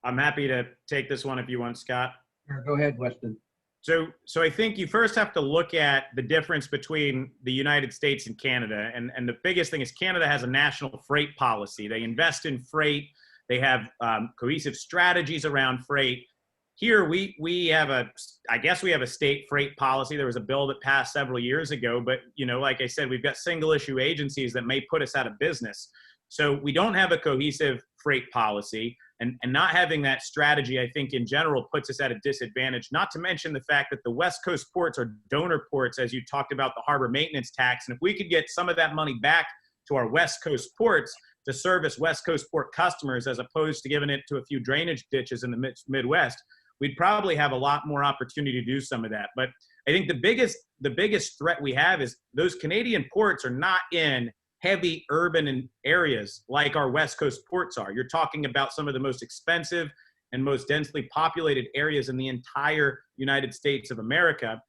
I'm happy to take this one if you want, Scott. Sure, go ahead, Weston. So I think you first have to look at the difference between the United States and Canada. And the biggest thing is Canada has a national freight policy. They invest in freight. They have cohesive strategies around freight. Here, we have I guess we have a state freight policy. There was a bill that passed several years ago, but like I said, we've got single issue agencies that may put us out of business. So we don't have a cohesive freight policy. And not having that strategy, I think, in general, puts us at a disadvantage, not to mention the fact that the West Coast ports are donor ports, as you talked about the harbor maintenance tax. And if we could get some of that money back to our West Coast ports to service West Coast port customers, as opposed to giving it to a few drainage ditches in the Midwest, we'd probably have a lot more opportunity to do some of that. But I think the biggest threat we have is those Canadian ports are not in heavy urban areas like our West Coast ports are. You're talking about some of the most expensive and most densely populated areas in the entire United States of America.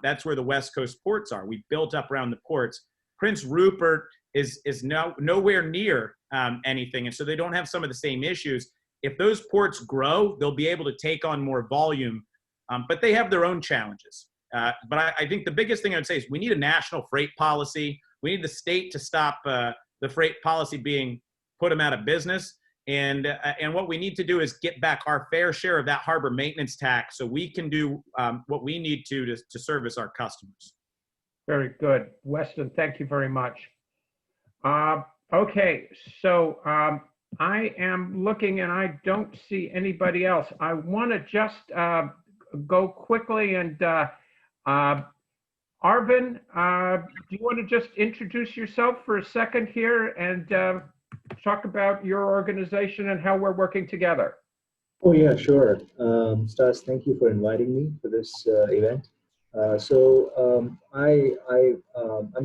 That's where the West Coast ports are. We built up around the ports. Prince Rupert is nowhere near anything, and so they don't have some of the same issues. If those ports grow, they'll be able to take on more volume, but they have their own challenges. But I think the biggest thing I would say is we need a national freight policy. We need the state to stop the freight policy being put them out of business. And what we need to do is get back our fair share of that harbor maintenance tax so we can do what we need to service our customers. Very good. Weston, thank you very much. Okay, so I am looking and I don't see anybody else. I want to just go quickly and Arvin, do you want to just introduce yourself for a second here and talk about your organization and how we're working together? Oh yeah, sure. Stas, thank you for inviting me for this event. I'm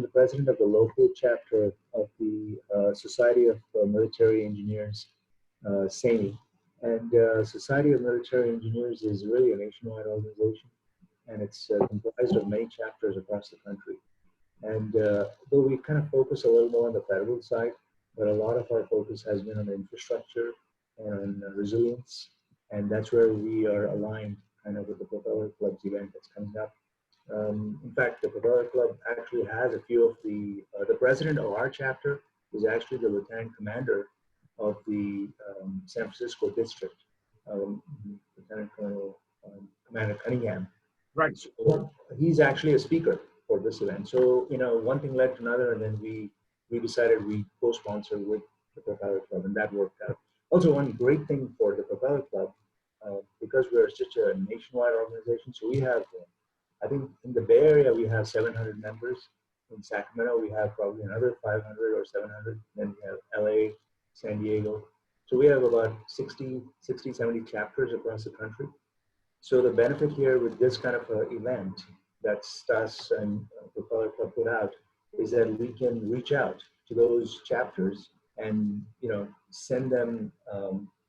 the president of the local chapter of the Society of Military Engineers, SAME. And Society of Military Engineers is really a nationwide organization, and it's comprised of many chapters across the country. And though we kind of focus a little more on the federal side, but a lot of our focus has been on infrastructure and on resilience. And that's where we are aligned kind of with the Propeller Club's event that's coming up. In fact, the Propeller Club actually has a few of the president of our chapter is actually the lieutenant commander of the San Francisco district, Lieutenant Colonel Commander Cunningham. Right. So he's actually a speaker for this event. So, one thing led to another, and then we decided we co-sponsor with the Propeller Club, and that worked out. Also, one great thing for the Propeller Club, because we're such a nationwide organization, so we have, I think in the Bay Area, we have 700 members. In Sacramento, we have probably another 500 or 700. Then we have LA, San Diego. So we have about 60, 70 chapters across the country. So the benefit here with this kind of event that Stas and Propeller Club put out is that we can reach out to those chapters and send them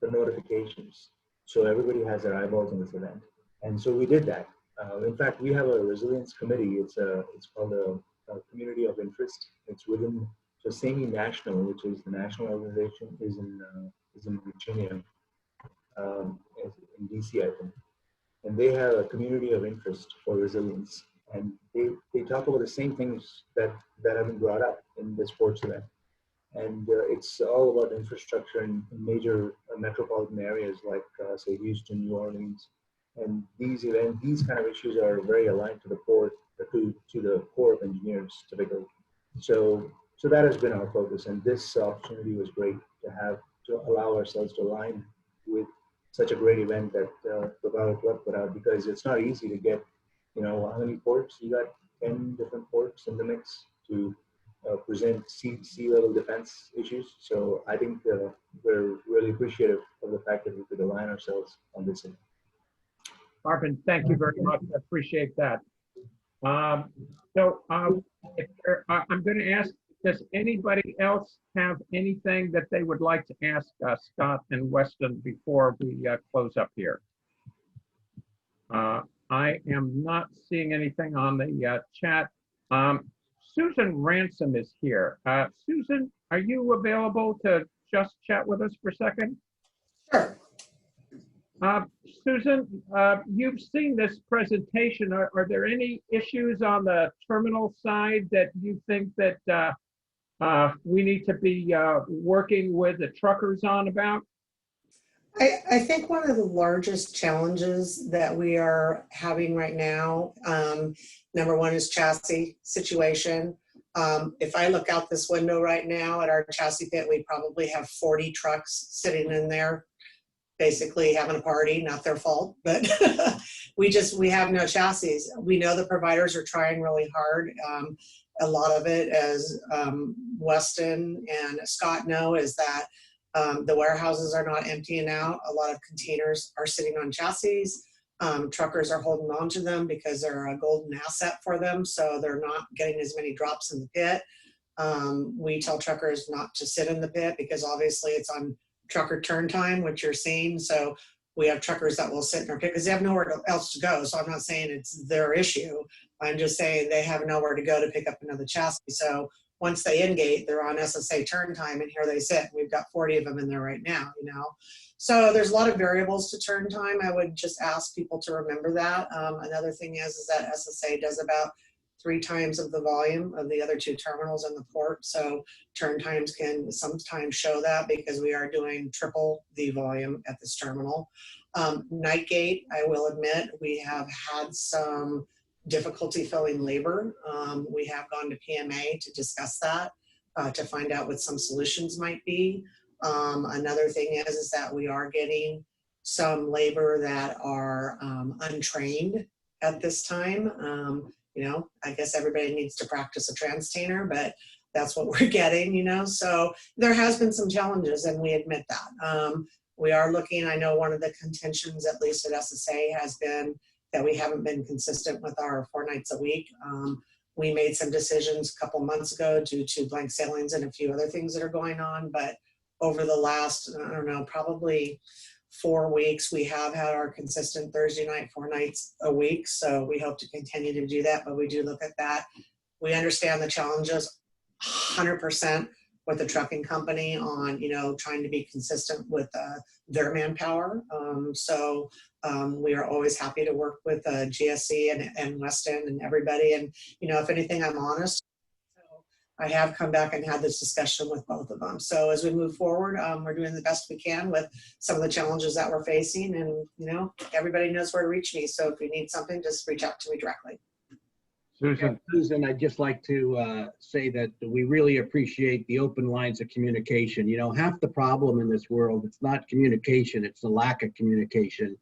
the notifications, so everybody has their eyeballs on this event. And so we did that. In fact, we have a resilience committee. It's called a community of interest. It's within so SAME National, which is the national organization, is in Virginia, in DC, I think. And they have a community of interest for resilience. And they talk about the same things that have been brought up in the sports event. And it's all about infrastructure in major metropolitan areas like, say, Houston, New Orleans. And these kind of issues are very aligned to the port, to the Corps of Engineers typically. So that has been our focus, and this opportunity was great to allow ourselves to align with such a great event that Propeller Club put out, because it's not easy to get, how many ports? You got 10 different ports in the mix to present sea level defense issues. So I think we're really appreciative of the fact that we could align ourselves on this event. Arvind, thank you very much. I appreciate that. I'm going to ask, does anybody else have anything that they would like to ask Scott and Weston before we close up here? I am not seeing anything on the chat. Susan Ransom is here. Susan, are you available to just chat with us for a second? Sure. Susan, you've seen this presentation. Are there any issues on the terminal side that you think that we need to be working with the truckers on about? I think one of the largest challenges that we are having right now, number one is chassis situation. If I look out this window right now at our chassis pit, we probably have 40 trucks sitting in there, basically having a party, not their fault, but we have no chassis. We know the providers are trying really hard. A lot of it, as Weston and Scott know, is that the warehouses are not emptying out. A lot of containers are sitting on chassis. Truckers are holding on to them because they're a golden asset for them, so they're not getting as many drops in the pit. We tell truckers not to sit in the pit because obviously it's on trucker turn time, which you're seeing. So we have truckers that will sit in our pit because they have nowhere else to go. So I'm not saying it's their issue. I'm just saying they have nowhere to go to pick up another chassis. So once they in-gate, they're on SSA turn time, and here they sit. We've got 40 of them in there right now, So there's a lot of variables to turn time. I would just ask people to remember that. Another thing is that SSA does about 3 times of the volume of the other 2 terminals in the port. So turn times can sometimes show that because we are doing triple the volume at this terminal. Nightgate, I will admit, we have had some difficulty filling labor. We have gone to PMA to discuss that, to find out what some solutions might be. Another thing is that we are getting some labor that are untrained at this time. I guess everybody needs to practice a transtainer, but that's what we're getting, So there has been some challenges, and we admit that. We are looking, I know one of the contentions, at least at SSA, has been that we haven't been consistent with our 4 nights a week. We made some decisions a couple months ago due to blank sailings and a few other things that are going on, but over the last, I don't know, probably 4 weeks, we have had our consistent Thursday night, 4 nights a week. So we hope to continue to do that, but we do look at that. We understand the challenges 100% with the trucking company on, trying to be consistent with their manpower. We are always happy to work with GSC and Weston and everybody. And, if anything, I'm honest. I have come back and had this discussion with both of them. So as we move forward, we're doing the best we can with some of the challenges that we're facing. And, everybody knows where to reach me. So if you need something, just reach out to me directly. Susan, I'd just like to say that we really appreciate the open lines of communication. Half the problem in this world, it's not communication, it's the lack of communication.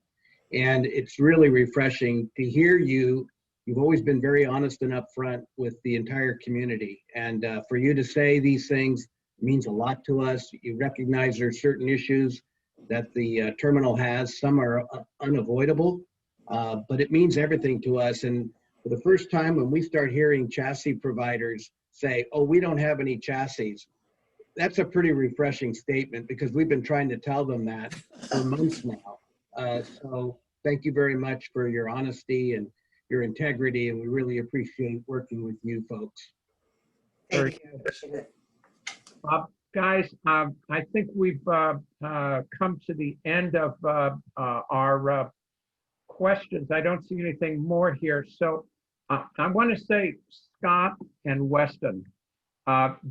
And it's really refreshing to hear you. You've always been very honest and upfront with the entire community. And for you to say these things means a lot to us. You recognize there's certain issues that the terminal has. Some are unavoidable, but it means everything to us. And for the first time, when we start hearing chassis providers say, oh, we don't have any chassis, that's a pretty refreshing statement because we've been trying to tell them that for months now. So thank you very much for your honesty and your integrity, and we really appreciate working with you folks. Thank you. I appreciate it. Guys, I think we've come to the end of our questions. I don't see anything more here. So I want to say, Scott and Weston,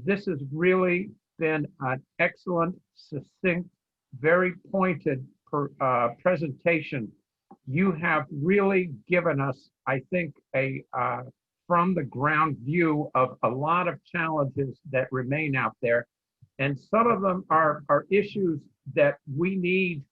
this is really been an excellent, succinct, very pointed presentation. You have really given us, I think, a from the ground view of a lot of challenges that remain out there. And some of them are issues that we need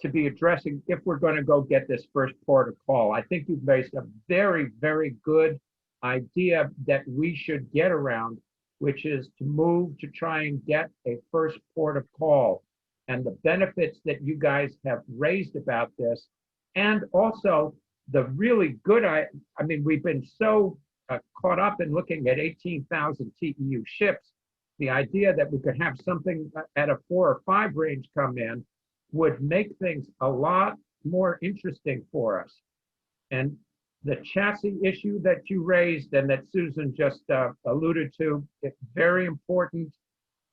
to be addressing if we're going to go get this first port of call. I think you've raised a very, very good idea that we should get around, which is to move to try and get a first port of call, and the benefits that you guys have raised about this. And also the really good, I mean, we've been so caught up in looking at 18,000 TEU ships. The idea that we could have something at a 4 or 5 range come in would make things a lot more interesting for us. And the chassis issue that you raised and that Susan just alluded to, it's very important.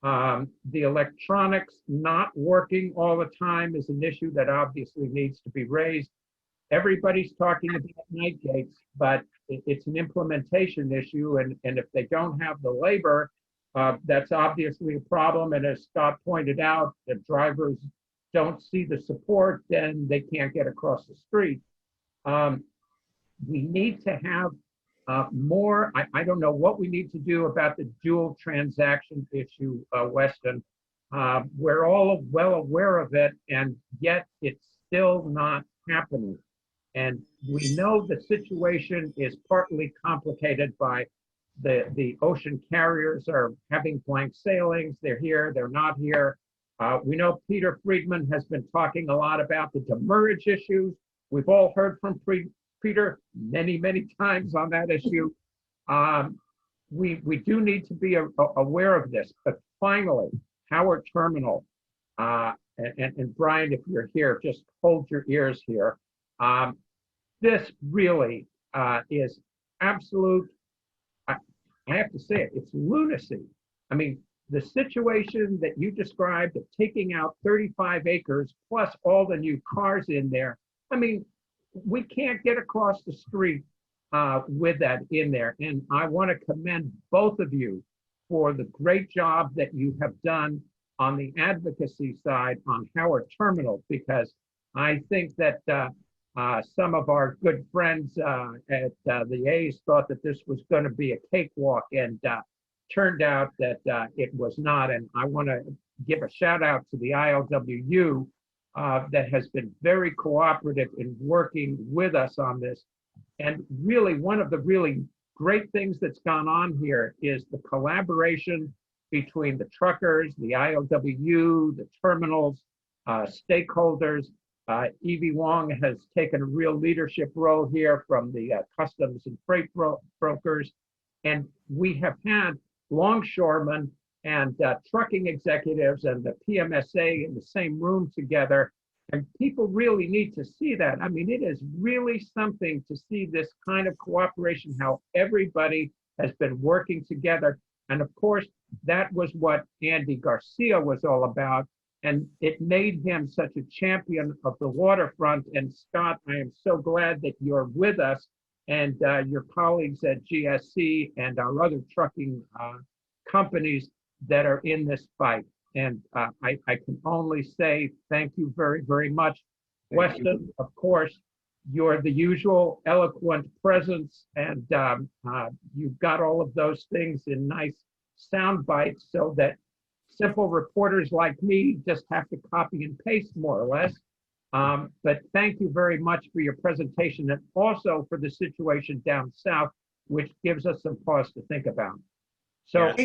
The electronics not working all the time is an issue that obviously needs to be raised. Everybody's talking about night gates, but it's an implementation issue. And if they don't have the labor, that's obviously a problem. And as Scott pointed out, the drivers don't see the support, then they can't get across the street. We need to have more, I don't know what we need to do about the dual transaction issue, Weston. We're all well aware of it, and yet it's still not happening. And we know the situation is partly complicated by the ocean carriers are having blank sailings. They're here, they're not here. We know Peter Friedman has been talking a lot about the demurrage issues. We've all heard from Peter many, many times on that issue. We do need to be aware of this. But finally, Howard Terminal, and Brian, if you're here, just hold your ears here. This really is absolute, I have to say it, it's lunacy. I mean, the situation that you described of taking out 35 acres plus all the new cars in there, I mean, we can't get across the street with that in there. And I want to commend both of you for the great job that you have done on the advocacy side on Howard Terminal, because I think that some of our good friends at the A's thought that this was going to be a cakewalk, and turned out that it was not. And I want to give a shout out to the ILWU that has been very cooperative in working with us on this. And really, one of the really great things that's gone on here is the collaboration between the truckers, the ILWU, the terminals, stakeholders. Evie Wong has taken a real leadership role here from the customs and freight brokers. And we have had longshoremen and trucking executives and the PMSA in the same room together. And people really need to see that. I mean, it is really something to see this kind of cooperation, how everybody has been working together. And of course, that was what Andy Garcia was all about. And it made him such a champion of the waterfront. And Scott, I am so glad that you're with us, and your colleagues at GSC and our other trucking companies that are in this fight. And I can only say thank you very, very much. Weston, of course, you're the usual eloquent presence, and you've got all of those things in nice sound bites so that simple reporters like me just have to copy and paste more or less. But thank you very much for your presentation, and also for the situation down south, which gives us some pause to think about. So,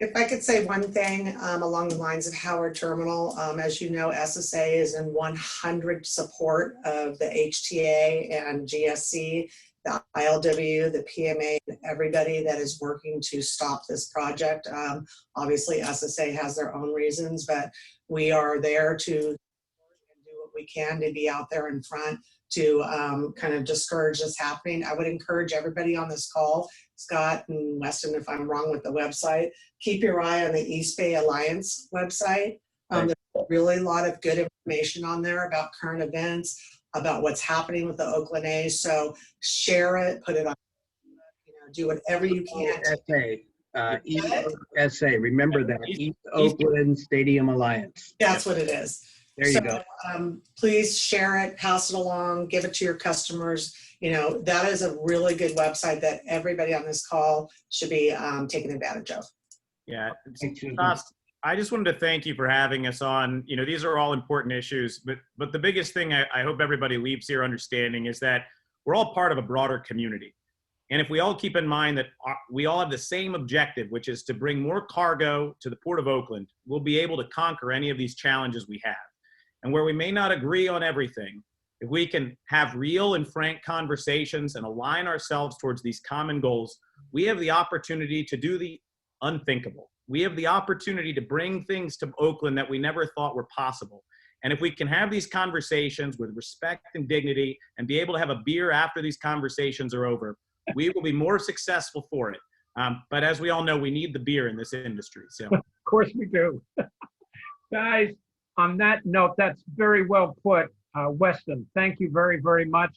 if I could say one thing along the lines of Howard Terminal, as you know, SSA is in 100 support of the HTA and GSC, the ILW, the PMA, everybody that is working to stop this project. Obviously, SSA has their own reasons, but we are there to do what we can to be out there in front to kind of discourage this happening. I would encourage everybody on this call, Scott and Weston, if I'm wrong with the website, keep your eye on the East Bay Alliance website. There's really a lot of good information on there about current events, about what's happening with the Oakland A's. So share it, put it on, do whatever you can. EOSA, remember that, East East- Oakland Stadium Alliance. That's what it is. There you So, go. Please share it, pass it along, give it to your customers. You know, that is a really good website that everybody on this call should be taking advantage of. Yeah. Thank you. Josh, I just wanted to thank you for having us on. You know, these are all important issues, but the biggest thing I hope everybody leaves here understanding is that we're all part of a broader community. And if we all keep in mind that we all have the same objective, which is to bring more cargo to the Port of Oakland, we'll be able to conquer any of these challenges we have. And where we may not agree on everything, if we can have real and frank conversations and align ourselves towards these common goals, we have the opportunity to do the unthinkable. We have the opportunity to bring things to Oakland that we never thought were possible. And if we can have these conversations with respect and dignity and be able to have a beer after these conversations are over, we will be more successful for it. But as we all know, we need the beer in this industry. So, Of course we do. Guys, on that note, that's very well put. Weston, thank you very, very much.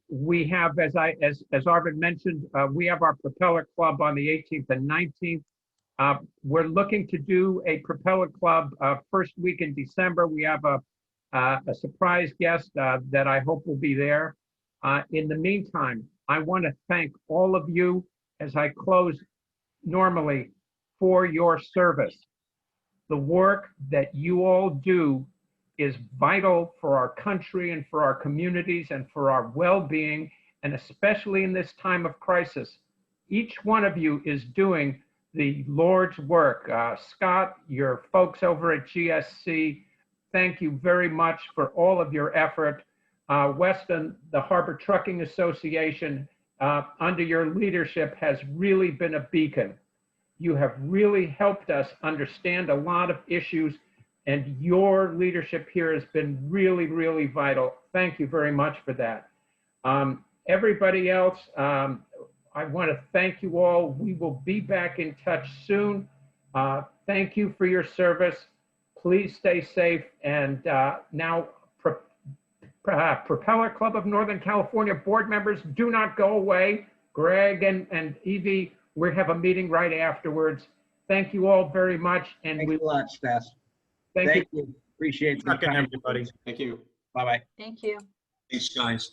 We have, as Arvind mentioned, we have our Propeller Club on the 18th and 19th. We're looking to do a Propeller Club first week in December. We have a surprise guest that I hope will be there. In the meantime, I want to thank all of you as I close normally for your service. The work that you all do is vital for our country and for our communities and for our well-being, and especially in this time of crisis. Each one of you is doing the Lord's work. Scott, your folks over at GSC, thank you very much for all of your effort. Weston, the Harbor Trucking Association, under your leadership, has really been a beacon. You have really helped us understand a lot of issues, and your leadership here has been really, really vital. Thank you very much for that. Everybody else, I want to thank you all. We will be back in touch soon. Thank you for your service. Please stay safe. And now, Propeller Club of Northern California board members, do not go away. Greg and Evie, we have a meeting right afterwards. Thank you all very much. And Thanks a lot, Stas. thank you. Thank you. Appreciate your Trucking, time. everybody. Thank you. Bye-bye. Thank you. Thanks, guys.